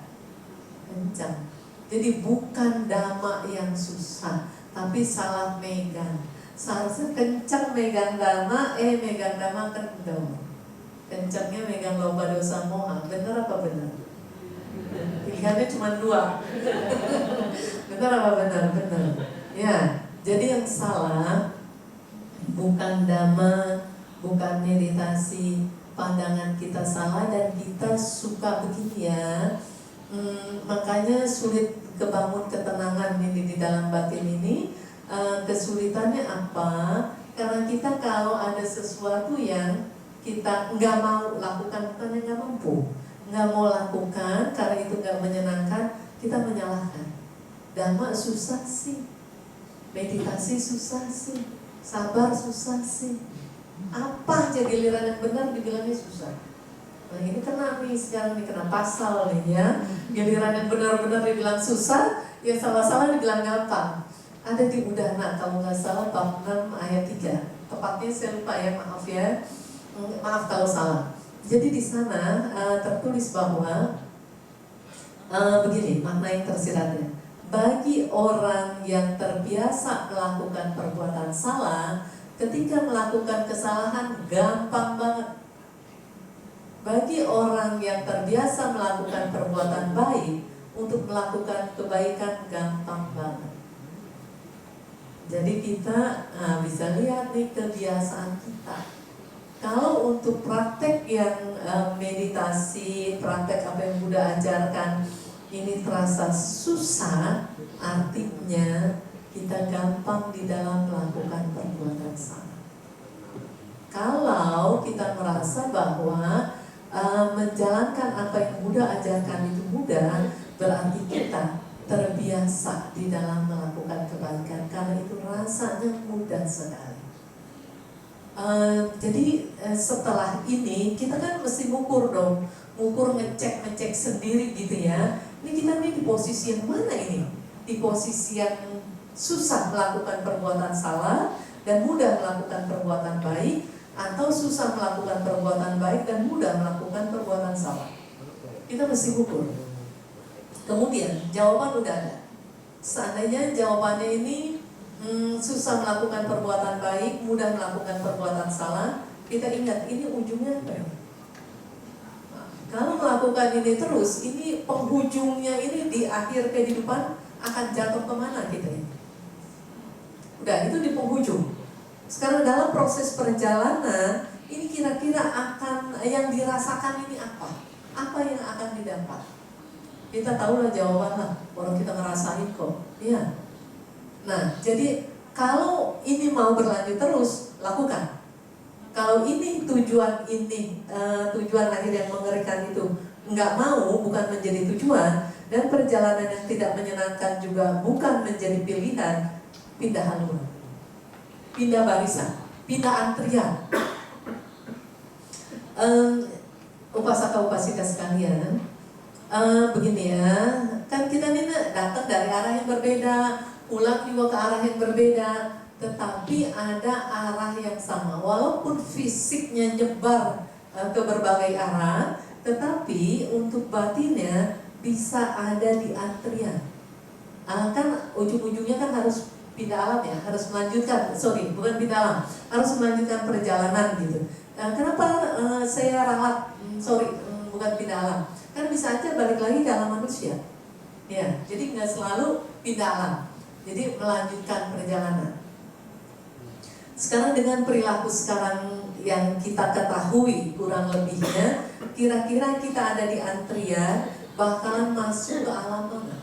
Kencang. Jadi bukan dhamma yang susah, tapi salah megang. Seharusnya kencang megang dhamma, megang dhamma kendor. Kencangnya megang loba dosa moha, benar apa benar? Pilihannya cuma 2. Benar apa benar? Benar. Ya, jadi yang salah bukan dhamma, bukan meditasi, pandangan kita salah dan kita suka begini ya. Makanya sulit kebangun ketenangan ini di dalam batin ini. Kesulitannya apa? Karena kita kalau ada sesuatu yang kita nggak mau lakukan, bukannya nggak mampu, nggak mau lakukan karena itu nggak menyenangkan, kita menyalahkan. Dhamma susah sih, meditasi susah sih, sabar susah sih. Apa aja giliran yang benar dibilangnya susah. Nah ini kena nih, sekarang nih kena pasal nih ya. Giliran yang benar-benar dibilang susah, yang salah-salah dibilang gampang. Ada di Udana, kalau nggak salah bab 6 ayat 3. Tepatnya saya lupa ya, maaf ya. Maaf kalau salah. Jadi di sana tertulis bahwa begini makna yang tersiratnya. Bagi orang yang terbiasa melakukan perbuatan salah, ketika melakukan kesalahan gampang banget. Bagi orang yang terbiasa melakukan perbuatan baik, untuk melakukan kebaikan gampang banget. Jadi kita bisa lihat nih kebiasaan kita. Kalau untuk praktek yang meditasi, praktek apa yang Buddha ajarkan ini terasa susah, artinya kita gampang di dalam melakukan perbuatan salah. Kalau kita merasa bahwa menjalankan apa yang Buddha ajarkan itu mudah, berarti kita terbiasa di dalam melakukan kebaikan karena itu rasanya mudah sekali. Jadi setelah ini kita kan mesti ngukur dong, ngukur ngecek sendiri gitu ya. Ini kita nih di posisi yang mana ini? Di posisi yang susah melakukan perbuatan salah dan mudah melakukan perbuatan baik, atau susah melakukan perbuatan baik dan mudah melakukan perbuatan salah. Kita mesti ngukur. Kemudian jawaban udah ada. Seandainya jawabannya ini susah melakukan perbuatan baik, mudah melakukan perbuatan salah, kita ingat ini ujungnya apa ya? Nah, kalau melakukan ini terus, ini penghujungnya ini di akhir kehidupan akan jatuh kemana kita ini? Udah, itu di penghujung. Sekarang dalam proses perjalanan, ini kira-kira akan yang dirasakan ini apa? Apa yang akan didapat? Kita tahulah jawabannya, orang kita ngerasain kok. Iya. Nah, jadi kalau ini mau berlanjut terus, lakukan. Kalau ini tujuan akhir yang mengerikan itu nggak mau, bukan menjadi tujuan, dan perjalanan yang tidak menyenangkan juga bukan menjadi pilihan, pindah haluan, pindah barisan, pindah antrian. Upasaka-upasika sekalian, begini ya, kan kita ini datang dari arah yang berbeda, pulang juga ke arah yang berbeda, tetapi ada arah yang sama. Walaupun fisiknya nyebar ke berbagai arah, tetapi untuk batinnya bisa ada di antrian. Kan ujung-ujungnya kan harus pindah alam ya, harus melanjutkan, bukan pindah alam, harus melanjutkan perjalanan gitu. Kenapa saya ralat, bukan pindah alam? Kan bisa aja balik lagi ke alam manusia. Ya, jadi nggak selalu pindah alam. Jadi melanjutkan perjalanan. Sekarang dengan perilaku sekarang yang kita ketahui kurang lebihnya, kira-kira kita ada di antrian bakalan masuk ke alam mana?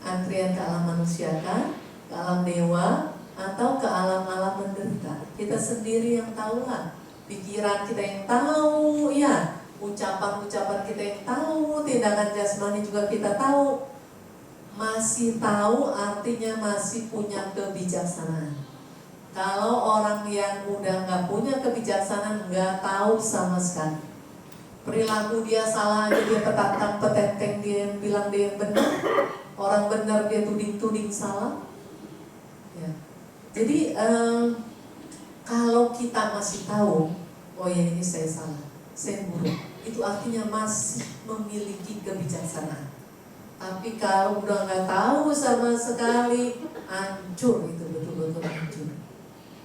Antrian ke alam manusia kan? Ke alam dewa? Atau ke alam-alam menderita? Kita sendiri yang tahu lah. Pikiran kita yang tahu, ya. Ucapan-ucapan kita yang tahu, tindakan jasmani juga kita tahu. Masih tahu artinya masih punya kebijaksanaan. Kalau orang yang udah nggak punya kebijaksanaan, nggak tahu sama sekali. perilaku dia salah aja dia petantang petenteng, dia yang bilang dia yang benar, orang benar dia tuding-tuding salah. Ya. Jadi kalau kita masih tahu, oh ya ini saya salah, saya buruk, itu artinya masih memiliki kebijaksanaan. Tapi kalau udah nggak tahu sama sekali, hancur itu, betul-betul hancur.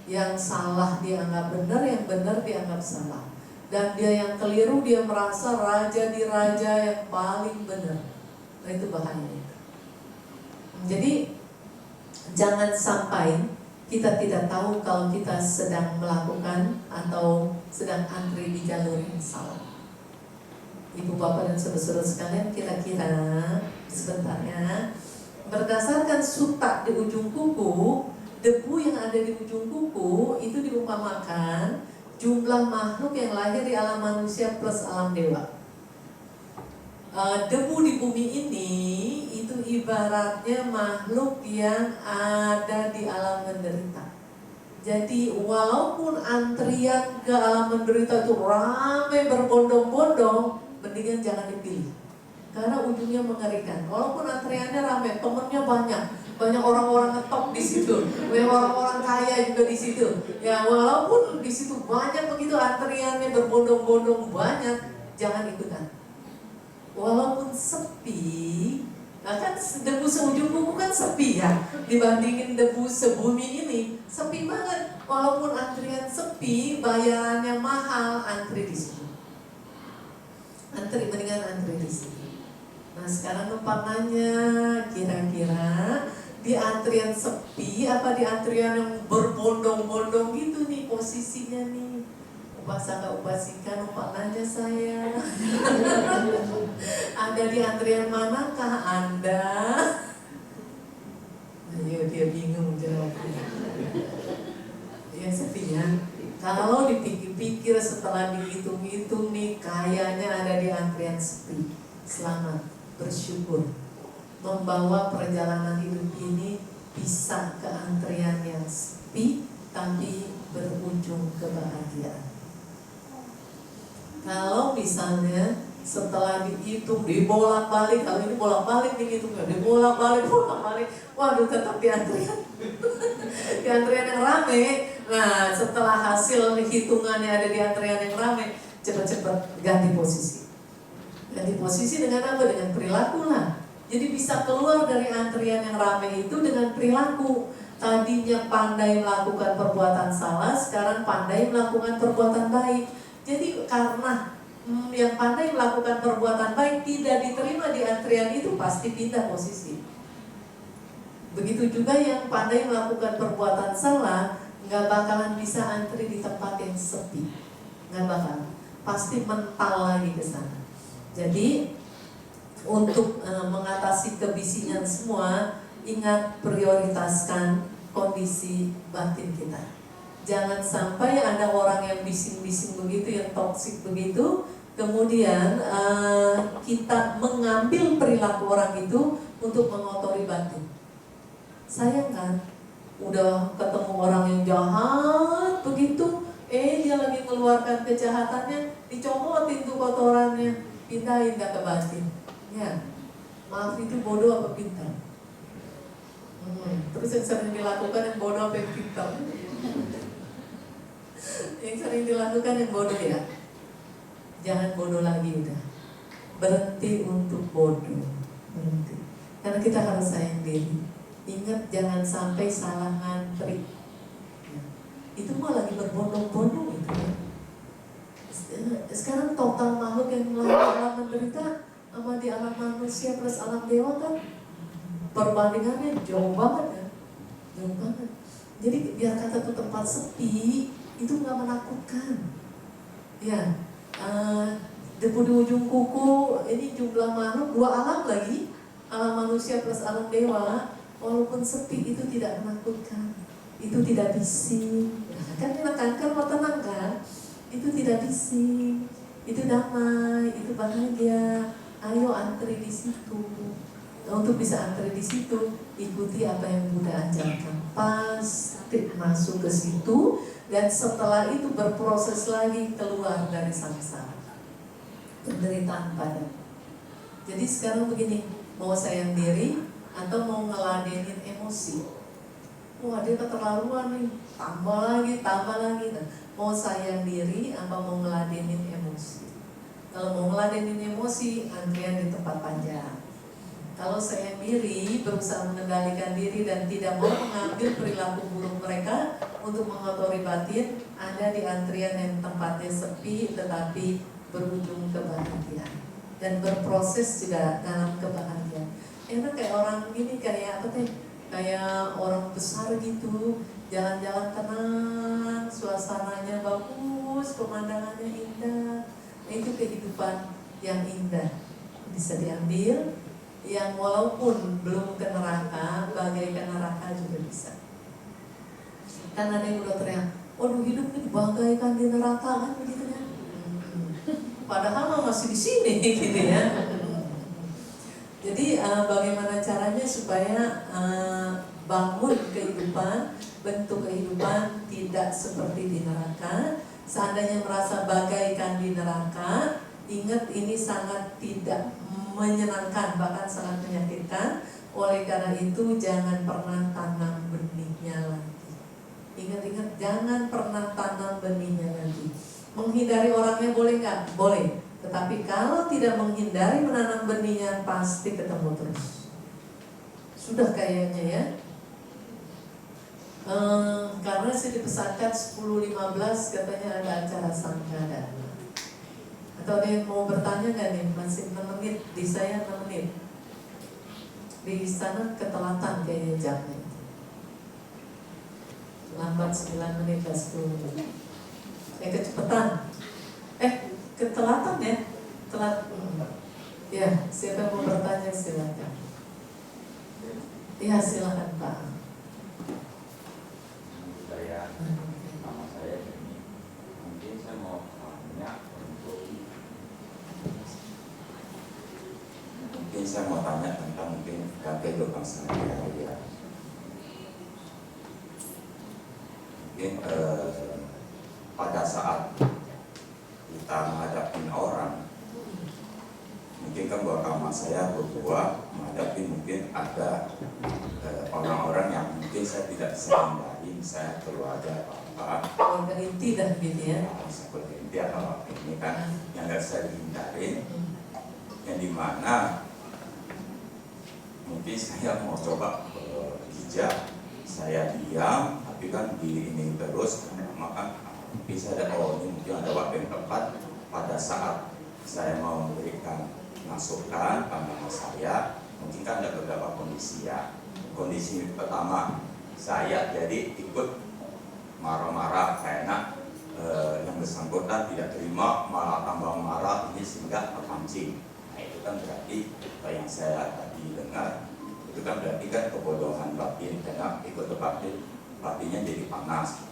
Yang salah dianggap benar, yang benar dianggap salah. Dan dia yang keliru, dia merasa raja di raja yang paling benar. Nah itu bahaya. Jadi jangan sampai kita tidak tahu kalau kita sedang melakukan atau sedang antri di jalur yang salah. Ibu bapak dan saudara-saudara sekalian, kira-kira sebentar ya, berdasarkan sutak di ujung kuku, debu yang ada di ujung kuku itu diumpamakan jumlah makhluk yang lahir di alam manusia plus alam dewa. Debu di bumi ini itu ibaratnya makhluk yang ada di alam menderita. Jadi walaupun antrian ke alam menderita itu ramai berbondong-bondong, mendingan jangan dipilih. Karena ujungnya mengerikan. Walaupun antriannya ramai, temennya banyak orang-orang ngetop di situ, banyak orang-orang kaya juga di situ. Ya walaupun di situ banyak begitu antriannya berbondong-bondong banyak, jangan ikutan. Walaupun sepi, nah kan debu seujung kuku kan sepi ya, dibandingin debu sebumi ini sepi banget. Walaupun antrian sepi, bayarannya mahal, antri di situ. Mendingan antri di situ. Nah sekarang numpang nanya, kira-kira di antrian sepi apa di antrian yang berbondong-bondong gitu nih posisinya nih? Upasaka upasika numpang nanya saya. Ada di antrian manakah Anda? Ayo dia bingung jawabnya. Ya sepi ya. Kalau dipikir-pikir setelah dihitung-hitung nih, kayaknya ada di antrian sepi. Selamat, bersyukur. Membawa perjalanan hidup ini bisa ke antrian yang sepi, tapi berujung kebahagiaan. Kalau misalnya setelah dihitung, dibolak-balik, kalau ini bolak-balik dihitungnya, dibolak-balik, waduh tetap di antrian. Di antrian yang rame. Nah setelah hasil hitungannya ada di antrian yang rame, cepat-cepat ganti posisi. Ganti posisi dengan apa? Dengan perilaku lah. Jadi bisa keluar dari antrian yang rame itu dengan perilaku. Tadinya pandai melakukan perbuatan salah, sekarang pandai melakukan perbuatan baik. Jadi karena yang pandai melakukan perbuatan baik tidak diterima di antrian itu, pasti pindah posisi. Begitu juga yang pandai melakukan perbuatan salah, nggak bakalan bisa antri di tempat yang sepi, nggak bakalan, pasti mental lagi ke sana. Jadi untuk mengatasi kebisingan semua, ingat prioritaskan kondisi batin kita. Jangan sampai ada orang yang bising-bising begitu, yang toksik begitu, kemudian kita mengambil perilaku orang itu untuk mengotori batin. Sayang kan? Udah ketemu orang yang jahat begitu, dia lagi mengeluarkan kejahatannya, dicomotin tuh kotorannya, pindahin ke batin. Ya, maaf itu bodoh apa pintar? Terus yang sering dilakukan yang bodoh apa yang pintar? Yang sering dilakukan yang bodoh ya. Jangan bodoh lagi udah. Berhenti untuk bodoh. Berhenti. Karena kita harus sayang diri. Ingat jangan sampai salah ngantri. Ya. Itu mah lagi berbondong-bondong itu ya. Sekarang total makhluk yang alam menderita sama di alam manusia plus alam dewa kan perbandingannya jauh banget ya. Jauh banget. Jadi biar kata tuh tempat sepi itu nggak menakutkan. Ya, debu di ujung kuku ini jumlah makhluk 2 alam lagi, alam manusia plus alam dewa. Walaupun sepi itu tidak menakutkan, itu tidak bising. Nah, kan menekankan mau tenang kan? Itu tidak bising, itu damai, itu bahagia. Ayo antri di situ. Nah, untuk bisa antri di situ, ikuti apa yang Buddha ajarkan. Pasti masuk ke situ, dan setelah itu berproses lagi keluar dari samsara. penderitaan padamu. Jadi sekarang begini, mau sayang diri atau mau ngeladenin emosi? Wah, dia keterlaluan nih, tambah lagi. Nah, mau sayang diri apa mau ngeladenin emosi? Kalau mau ngeladenin emosi, antrian di tempat panjang. Kalau sayang diri, berusaha mengendalikan diri dan tidak mau mengambil perilaku buruk mereka untuk mengotori batin, ada di antrian yang tempatnya sepi tetapi berujung kebahagiaan dan berproses juga dalam kebahagiaan. Enak kayak orang gini, kayak apa teh? Kayak orang besar gitu, jalan-jalan tenang, suasananya bagus, pemandangannya indah. Itu kehidupan yang indah, bisa diambil. Yang walaupun belum ke neraka, bagai ke neraka juga bisa. Kan ada yang udah teriak, waduh hidup ini bagaikan di neraka kan begitu kan? Padahal masih di sini gitu ya. Jadi bagaimana caranya supaya bangun kehidupan, bentuk kehidupan tidak seperti di neraka. Seandainya merasa bagaikan di neraka, ingat ini sangat tidak menyenangkan, bahkan sangat menyakitkan. Oleh karena itu jangan pernah tanam benihnya lagi. Ingat-ingat, jangan pernah tanam benihnya lagi. Menghindari orangnya boleh nggak? Boleh. Tetapi kalau tidak menghindari menanam benihnya, pasti ketemu terus. Sudah kayaknya ya. Karena saya dipesankan 10.15 katanya ada acara sangkada. Atau ada yang mau bertanya nggak nih? Masih 6 menit, di saya 6 menit. Di sana ketelatan kayaknya jamnya. Lambat 9 menit dan 10 menit. Kecepatan. Ketelatan ya? Telat. Ya, siapa yang mau bertanya silakan. Ya, silakan Pak. Nama saya ini, mungkin saya mau tanya tentang mungkin kehidupan sehari-hari ya. Mungkin pada saat kita menghadapi orang, mungkin kan bersama saya berdua menghadapi mungkin ada orang-orang yang mungkin saya tidak bisa hindari, misalnya keluarga Keluarga inti dah gitu ya. Seperti inti atau ini kan yang nggak bisa dihindari, yang dimana mungkin saya mau coba hijab, saya diam, tapi kan di ini terus, maka bisa ada ini mungkin ada waktu yang tepat pada saat saya mau memberikan masukan pandangan saya. Mungkin kan ada beberapa kondisi ya. Kondisi pertama, saya jadi ikut marah-marah karena yang bersangkutan tidak terima, malah tambah marah ini sehingga terpancing. Nah itu kan berarti apa yang saya tadi dengar, itu kan berarti kan kebodohan batin, karena ikut batin, batinnya jadi panas.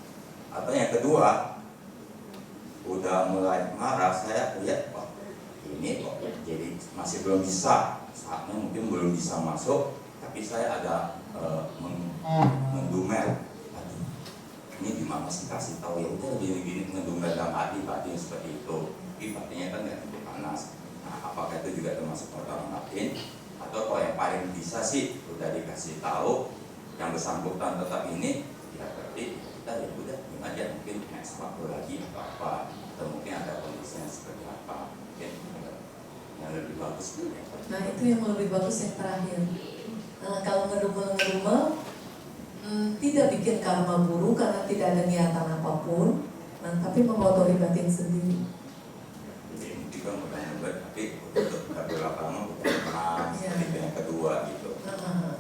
Atau yang kedua, udah mulai marah, saya lihat wah ini kok jadi masih belum bisa, saatnya mungkin belum bisa masuk, tapi saya ada mendumel. Ini gimana sih, kasih tahu ya udah gini-gini, ngedumel dalam hati batin seperti itu. Tapi batinnya kan nggak lebih panas. Nah apakah itu juga termasuk orang batin? Atau kalau yang paling bisa sih udah dikasih tahu yang bersangkutan tetap ini, ya berarti kita ya udah gimana aja, mungkin next waktu lagi atau apa, atau mungkin ada kondisinya seperti apa, mungkin yang lebih bagus. Nah itu yang lebih bagus yang terakhir. Kalau ngedumel tidak bikin karma buruk karena tidak ada niatan apapun, tapi mengotori batin sendiri. Jadi mungkin kan udah nyoba, tapi untuk beberapa lama udah pernah seperti yang kedua gitu.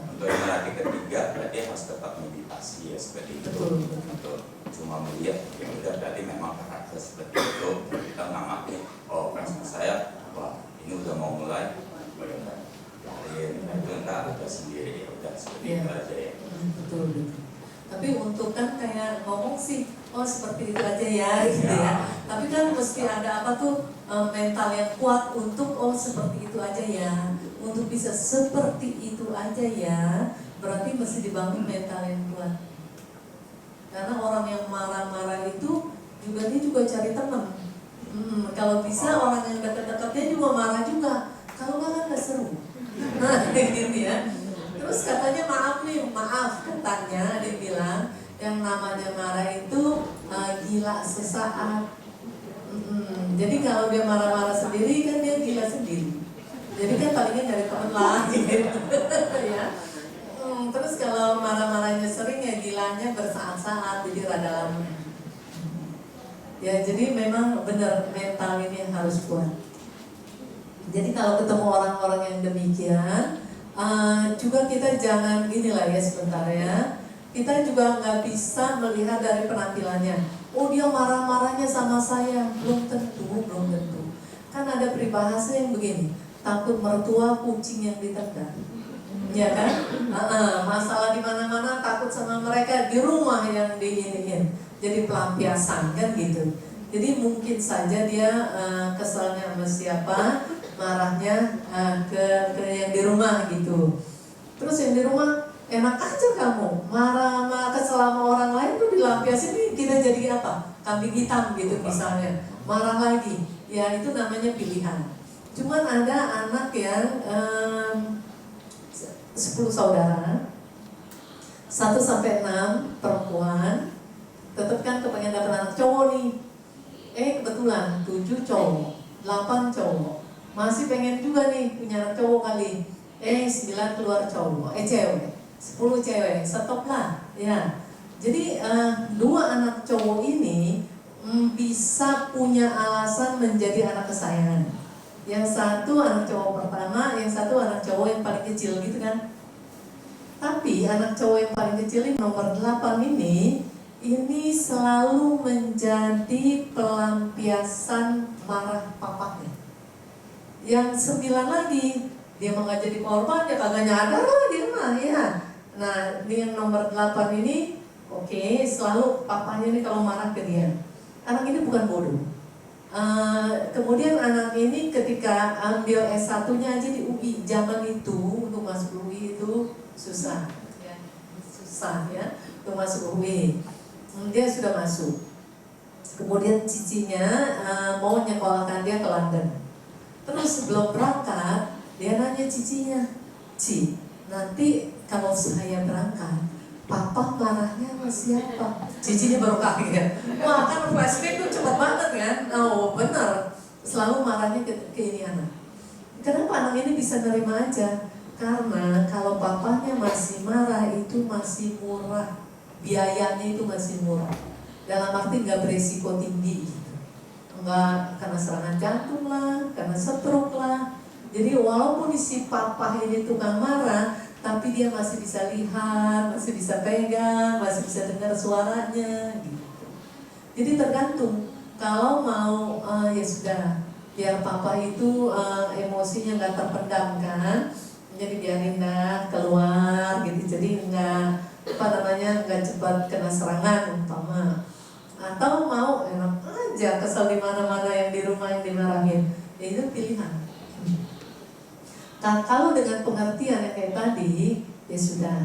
Untuk yang lagi ketiga berarti harus tetap meditasi ya seperti itu. Betul. Cuma melihat ya udah berarti memang karakter seperti itu. Kita ngamati, oh perasaan saya, wah ini udah mau mulai, itu enggak udah sendiri, ya udah seperti itu aja ya. Betul. Tapi untuk kan kayak ngomong sih, oh seperti itu aja ya gitu ya. Tapi kan mesti ada apa tuh mental yang kuat untuk oh seperti itu aja ya. Untuk bisa seperti itu aja ya, berarti mesti dibangun mental yang kuat. Karena orang yang marah-marah itu juga dia juga cari teman. Kalau bisa orang yang dekat-dekatnya juga marah juga. Kalau nggak kan nggak seru. Nah, gitu ya. Terus katanya maaf katanya dia bilang yang namanya marah itu gila sesaat. Jadi kalau dia marah-marah sendiri kan dia gila sendiri. Jadi kan palingnya dari teman lah gitu. Ya. Terus kalau marah-marahnya sering ya gilanya bersaat-saat, jadi rada lama. Ya jadi memang benar mental ini harus kuat. Jadi kalau ketemu orang-orang yang demikian, juga kita jangan gini lah ya sebentar ya. Kita juga nggak bisa melihat dari penampilannya. Oh dia marah-marahnya sama saya, belum tentu. Kan ada peribahasa yang begini, takut mertua kucing yang ditekan. Ya kan? Masalah di mana-mana takut sama mereka, di rumah yang diiniin. Jadi pelampiasan kan gitu. Jadi mungkin saja dia kesalnya sama siapa, marahnya ke yang di rumah gitu. Terus yang di rumah enak aja kamu marah kesel sama orang lain tuh dilampiasin, nih kita jadi apa? Kambing hitam gitu misalnya. Marah lagi, ya itu namanya pilihan. Cuman ada anak yang 10 saudara, 1-6 perempuan, tetap kan kepengen dapat anak cowok nih. Kebetulan 7 cowok, 8 cowok. Masih pengen juga nih punya anak cowok kali. 9 keluar cowok, cewek, 10 cewek, stop lah. Ya. Jadi 2 anak cowok ini bisa punya alasan menjadi anak kesayangan. Yang satu anak cowok pertama, yang satu anak cowok yang paling kecil gitu kan. Tapi anak cowok yang paling kecil ini nomor 8 ini selalu menjadi pelampiasan marah papahnya. Yang 9 lagi, dia mau gak jadi korban, dia kagak nyadar lah dia mah ya. Nah, di yang nomor 8 ini, selalu papahnya ini kalau marah ke dia. Anak ini bukan bodoh. Kemudian anak ini ketika ambil S1-nya aja di UI, zaman itu untuk masuk UI itu susah ya, untuk masuk UI. Dia sudah masuk. Kemudian cicinya mau nyekolahkan dia ke London. Terus sebelum berangkat, dia nanya cicinya, "Ci, nanti kalau saya berangkat, papa marahnya sama siapa?" Cicinya baru kaget. Wah, kan flashback tuh cepat banget kan. Oh benar, selalu marahnya ke ini anak. Kenapa anak ini bisa nerima aja? Karena kalau papanya masih marah itu masih murah, biayanya itu masih murah. Dalam arti nggak beresiko tinggi gitu. Nggak karena serangan jantung lah, karena stroke lah. Jadi walaupun si papa ini tukang marah, tapi dia masih bisa lihat, masih bisa pegang, masih bisa dengar suaranya gitu. Jadi tergantung. Kalau mau ya sudah, biar papa itu emosinya nggak terpendam kan, jadi biarin dah keluar gitu. Jadi nggak nggak cepat kena serangan umpama. Atau mau enak aja kesel di mana-mana yang di rumah yang dimarahin, ya itu pilihan. Nah, kalau dengan pengertian yang kayak tadi, ya sudah,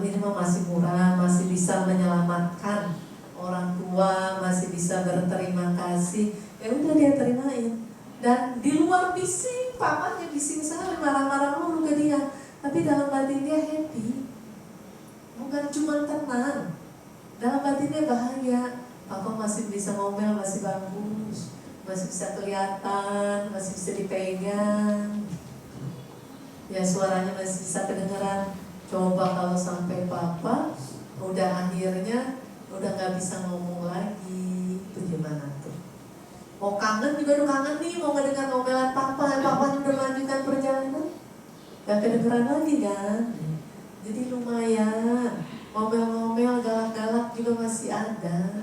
ini masih murah, masih bisa menyelamatkan orang tua, masih bisa berterima kasih, ya udah dia terimain. Dan di luar bising, papanya bising sekali, marah-marah mulu ke dia, tapi dalam hati dia happy, bukan cuma tenang, dalam hati dia bahagia. Papa masih bisa ngomel, masih bagus, masih bisa kelihatan, masih bisa dipegang. Ya suaranya masih bisa kedengeran. Coba kalau sampai papa udah akhirnya udah nggak bisa ngomong lagi, itu gimana tuh? Mau kangen juga udah kangen nih, mau ngedengar ngomelan papa, papanya udah melanjutkan perjalanan, nggak kedengeran lagi kan? Jadi lumayan, ngomel-ngomel galak-galak juga masih ada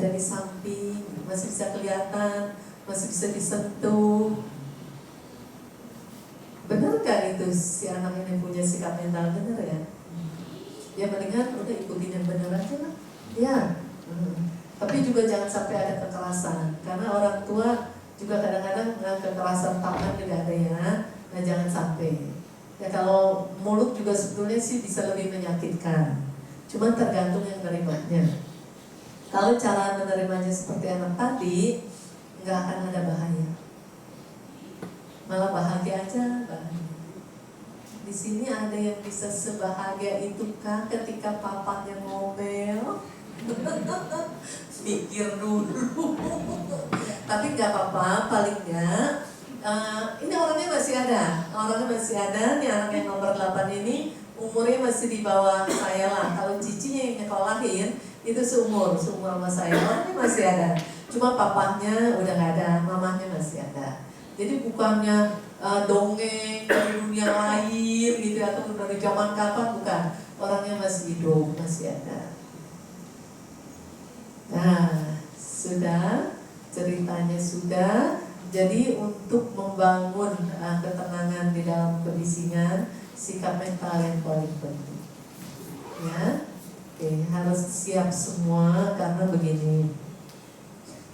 di samping, masih bisa kelihatan, masih bisa disentuh. Benar gak itu si anak ini punya sikap mental benar ya? Ya mendingan udah ikutin yang benar aja lah. Ya. Tapi juga jangan sampai ada kekerasan, karena orang tua juga kadang-kadang kekerasan tangan juga ada ya. Nah jangan sampai. Ya kalau mulut juga sebetulnya sih bisa lebih menyakitkan. Cuma tergantung yang nerimanya. Kalau cara menerimanya seperti anak tadi, nggak akan ada bahaya. Malah bahagia aja, bahagia. Di sini ada yang bisa sebahagia itu kah ketika papanya ngomel? Pikir dulu. Tapi nggak apa-apa, palingnya ini orangnya masih ada. Nih anak yang nomor 8 ini umurnya masih di bawah saya lah. Kalau cicinya yang nyekolahin itu seumur sama saya, orangnya masih ada. Cuma papahnya udah nggak ada, mamahnya masih ada. Jadi bukannya dongeng dari dunia lain gitu atau dari zaman kapan, bukan. Orangnya masih hidup, masih ada. Nah, sudah, ceritanya sudah. Jadi untuk membangun ketenangan di dalam kebisingan, sikap mental yang paling penting. Ya, oke, harus siap semua karena begini.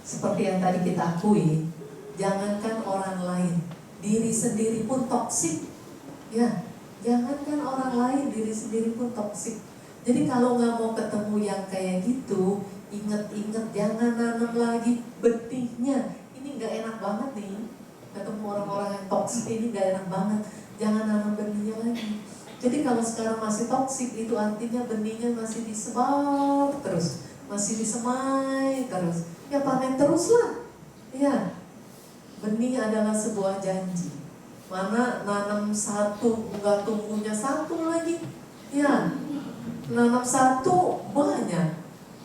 Seperti yang tadi kita akui, jangankan orang lain, diri sendiri pun toksik. Ya, jangankan orang lain, diri sendiri pun toksik. Jadi kalau nggak mau ketemu yang kayak gitu, inget-inget jangan nanam lagi benihnya. Ini nggak enak banget nih, ketemu orang-orang yang toksik ini nggak enak banget. Jangan nanam benihnya lagi. Jadi kalau sekarang masih toksik, itu artinya benihnya masih disebar terus, masih disemai terus. Ya panen terus lah. Ya, benih adalah sebuah janji. Mana nanam satu nggak tumbuhnya satu lagi. Ya, nanam satu banyak.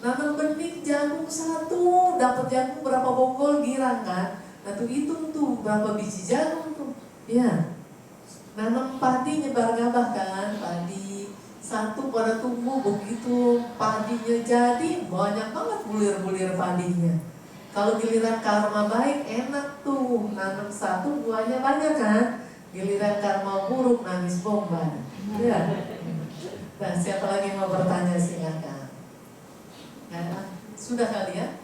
Nanam benih jagung satu, dapat jagung berapa bonggol girang kan? Nah tuh hitung tuh berapa biji jagung tuh. Ya, nanam padi nyebar gabah kan, padi satu pada tumbuh begitu padinya jadi banyak banget bulir-bulir padinya. Kalau giliran karma baik enak tuh, nanam satu buahnya banyak kan. Giliran karma buruk nangis bomba. Ya. Nah siapa lagi mau bertanya silakan. Ya, sudah kali ya?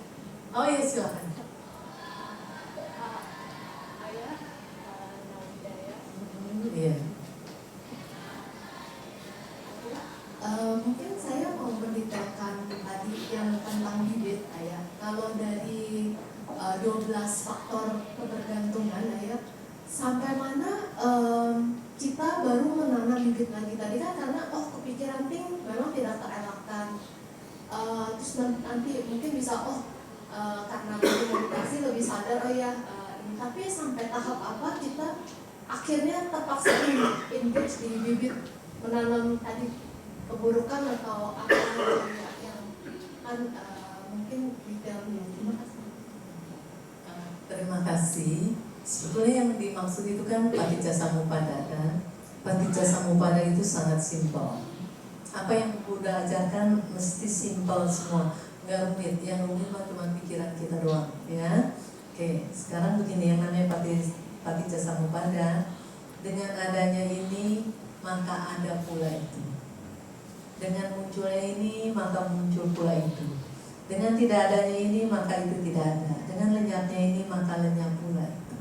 Oh iya silakan. Iya. Mungkin saya mau mendetailkan tadi yang tentang bibit, Ayah. Kalau dari 12 faktor ketergantungan, Ayah, sampai mana kita baru menanam bibit lagi tadi kan karena kepikiran memang tidak terelakkan. Terus nanti mungkin bisa karena meditasi lebih sadar tapi sampai tahap apa kita akhirnya terpaksa engage di bibit menanam tadi keburukan atau apa yang kan mungkin detailnya. Terima kasih. Sebetulnya yang dimaksud itu kan Paticca Samuppada kan. Paticca Samuppada itu sangat simpel. Apa yang Buddha ajarkan mesti simpel semua, nggak rumit. Yang rumit mah cuma pikiran kita doang, ya. Oke, sekarang begini yang namanya Paticca Samuppada. Dengan adanya ini maka ada pula itu. Dengan munculnya ini maka muncul pula itu. Dengan tidak adanya ini maka itu tidak ada. Dengan lenyapnya ini maka lenyap pula itu.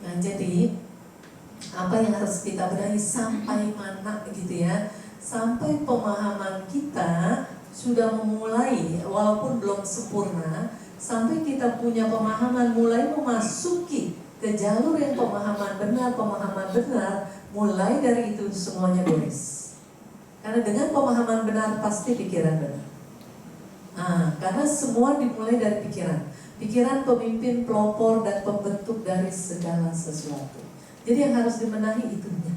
Nah jadi apa yang harus kita benahi sampai mana gitu ya? Sampai pemahaman kita sudah memulai, walaupun belum sempurna, sampai kita punya pemahaman mulai memasuki ke jalur yang pemahaman benar, mulai dari itu semuanya beres. Karena dengan pemahaman benar pasti pikiran benar. Karena semua dimulai dari pikiran. Pikiran pemimpin, pelopor, dan pembentuk dari segala sesuatu. Jadi yang harus dibenahi itunya.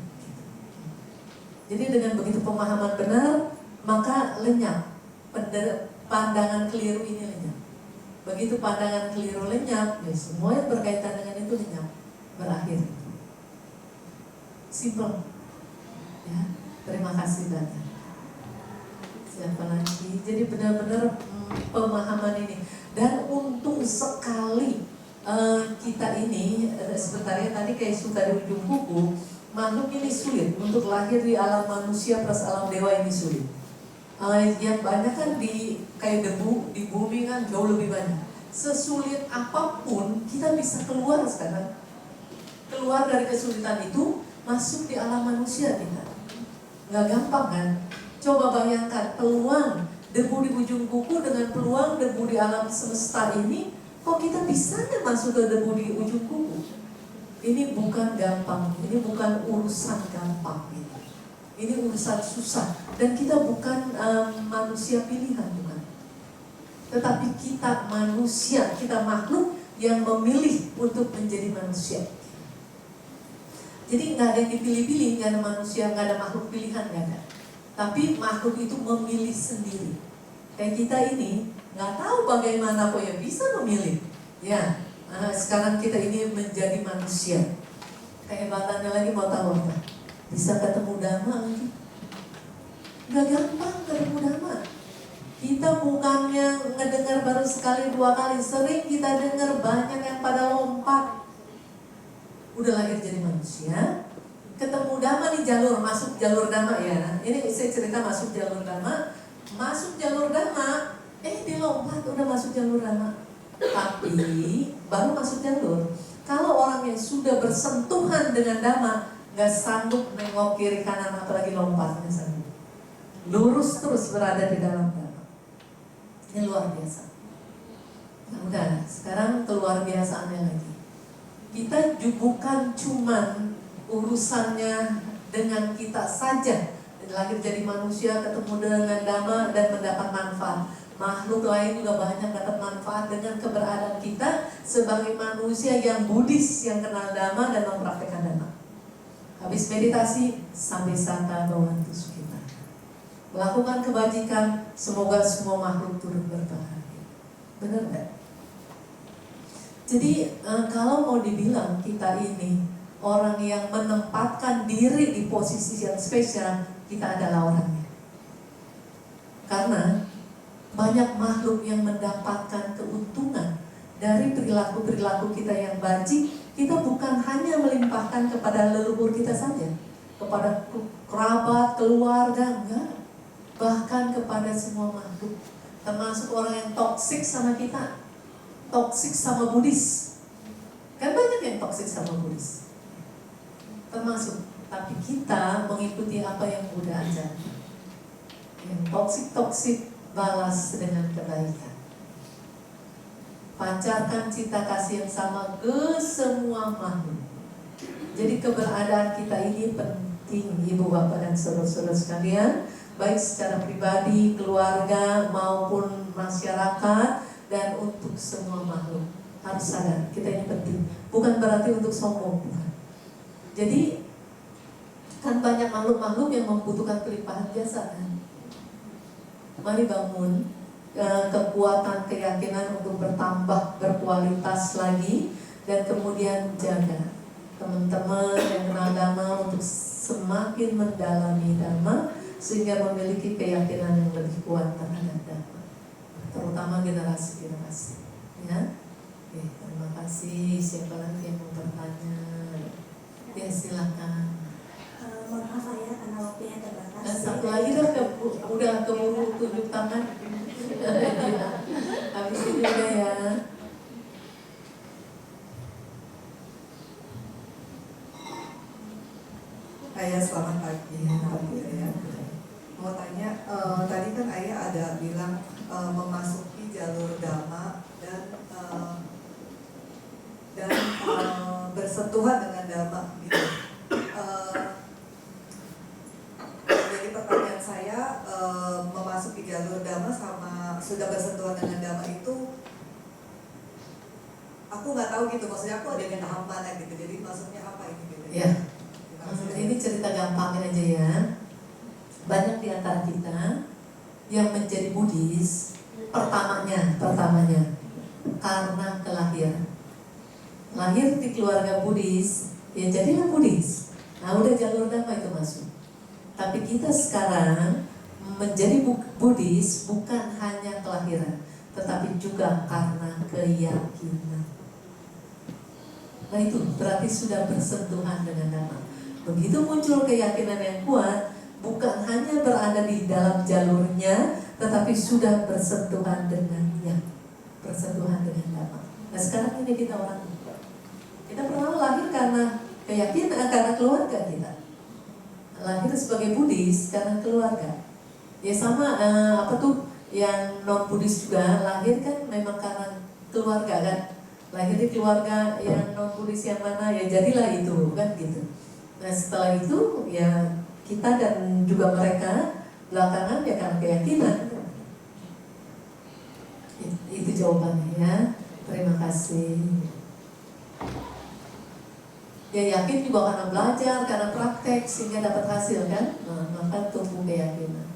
Jadi dengan begitu pemahaman benar, maka lenyap. Pandangan keliru ini lenyap. Begitu pandangan keliru lenyap, ya semua yang berkaitan dengan itu lenyap. Berakhir. Simple. Ya, terima kasih banyak. Siapa lagi? Jadi benar-benar pemahaman ini. Dan untung sekali kita ini sebentar ya, tadi kayak suka di ujung buku. Makhluk ini sulit untuk lahir di alam manusia plus alam dewa ini sulit. Yang banyak kan di kayak debu di bumi kan jauh lebih banyak. Sesulit apapun kita bisa keluar sekarang. Keluar dari kesulitan itu masuk di alam manusia kita. Nggak gampang kan? Coba bayangkan peluang debu di ujung kuku dengan peluang debu di alam semesta ini, kok kita bisa nggak masuk ke debu di ujung kuku? Ini bukan gampang, ini bukan urusan gampang ini. Ini urusan susah, dan kita bukan manusia pilihan, bukan. Tetapi kita manusia, kita makhluk yang memilih untuk menjadi manusia. Jadi nggak ada yang dipilih-pilih, nggak ada manusia, nggak ada makhluk pilihan, nggak ada. Tapi makhluk itu memilih sendiri. Kayak kita ini nggak tahu bagaimana kok yang bisa memilih. Ya, sekarang kita ini menjadi manusia. Kehebatannya lagi mau tahu apa? Bisa ketemu Dhamma lagi. Nggak gampang ketemu Dhamma. Kita bukannya ngedengar baru sekali dua kali, sering kita dengar, banyak yang pada lompat. Udah lahir jadi manusia, ketemu Dhamma di jalur, masuk jalur Dhamma ya. Ini saya cerita masuk jalur Dhamma, dilompat udah masuk jalur Dhamma. Tapi baru masuk jalur. Kalau orang yang sudah bersentuhan dengan Dhamma, nggak sanggup nengok kiri kanan apalagi lompat, nggak sanggup. Lurus terus berada di dalam Dhamma. Ini luar biasa. Nah udah, sekarang keluar biasaannya lagi. Kita bukan cuman urusannya dengan kita saja, lahir jadi manusia, ketemu dengan Dhamma dan mendapat manfaat. Makhluk lain juga banyak dapat manfaat dengan keberadaan kita sebagai manusia yang Buddhis, yang kenal Dhamma dan mempraktekkan Dhamma. Habis meditasi, sampai sata bawantu sukita. Melakukan kebajikan, semoga semua makhluk turut berbahagia. Benar nggak? Jadi kalau mau dibilang kita ini orang yang menempatkan diri di posisi yang spesial, kita adalah orangnya. Karena banyak makhluk yang mendapatkan keuntungan dari perilaku-perilaku kita yang bajik. Kita bukan hanya melimpahkan kepada leluhur kita saja, kepada kerabat, keluarga, enggak. Bahkan kepada semua makhluk, termasuk orang yang toksik sama kita, toksik sama Buddhis. Kan banyak yang toksik sama Buddhis, termasuk. Tapi kita mengikuti apa yang Buddha ajarkan. Yang toksik-toksik balas dengan kebaikan. Pancarkan cinta kasih yang sama ke semua makhluk. Jadi keberadaan kita ini penting, Ibu Bapak dan saudara-saudara sekalian, baik secara pribadi, keluarga maupun masyarakat, dan untuk semua makhluk. Harus sadar, kita ini penting. Bukan berarti untuk sombong, bukan. Jadi kan banyak makhluk-makhluk yang membutuhkan kelimpahan jasa kan. Mari bangun kekuatan keyakinan untuk bertambah, berkualitas lagi, dan kemudian jaga teman-teman yang kenal Dhamma untuk semakin mendalami Dhamma sehingga memiliki keyakinan yang lebih kuat terhadap Dhamma, terutama generasi-generasi. Ya, oke, terima kasih. Siapa lagi yang mau bertanya? Ya silakan. Maaf ya, karena waktunya terbatas. Dan satu lagi dah udah keburu tunjuk tangan. Habis ini udah ya. Ayah selamat pagi. Ya. Mau tanya, tadi kan Ayah ada bilang memasuki jalur Dhamma dan bersentuhan dengan Dhamma gitu. Jadi pertanyaan saya, memasuki jalur Dhamma sama sudah bersentuhan dengan Dhamma itu, aku nggak tahu gitu, maksudnya aku ada di tahap mana gitu. Jadi maksudnya apa ini gitu? Ya. Ini cerita gampangnya aja ya. Banyak di antara kita yang menjadi Buddhis pertamanya karena kelahiran. Lahir di keluarga Buddhis, ya jadilah Buddhis. Nah udah jalur Dhamma itu masuk. Tapi kita sekarang menjadi Buddhis bukan hanya kelahiran, tetapi juga karena keyakinan. Nah itu berarti sudah bersentuhan dengan Dhamma. Begitu muncul keyakinan yang kuat, bukan hanya berada di dalam jalurnya, tetapi sudah bersentuhan dengannya, bersentuhan dengan Dhamma. Nah sekarang ini kita orang tua. Kita pertama lahir karena keyakinan, karena keluarga kita. Lahir sebagai Buddhis karena keluarga. Ya sama yang non Buddhis juga lahir kan memang karena keluarga kan, lahir di keluarga yang non Buddhis yang mana ya jadilah itu kan gitu. Nah setelah itu ya kita dan juga mereka belakangan ya karena keyakinan. Itu jawabannya ya. Terima kasih. Ya yakin juga karena belajar, karena praktek sehingga dapat hasil kan. Nah, maka tumbuh keyakinan.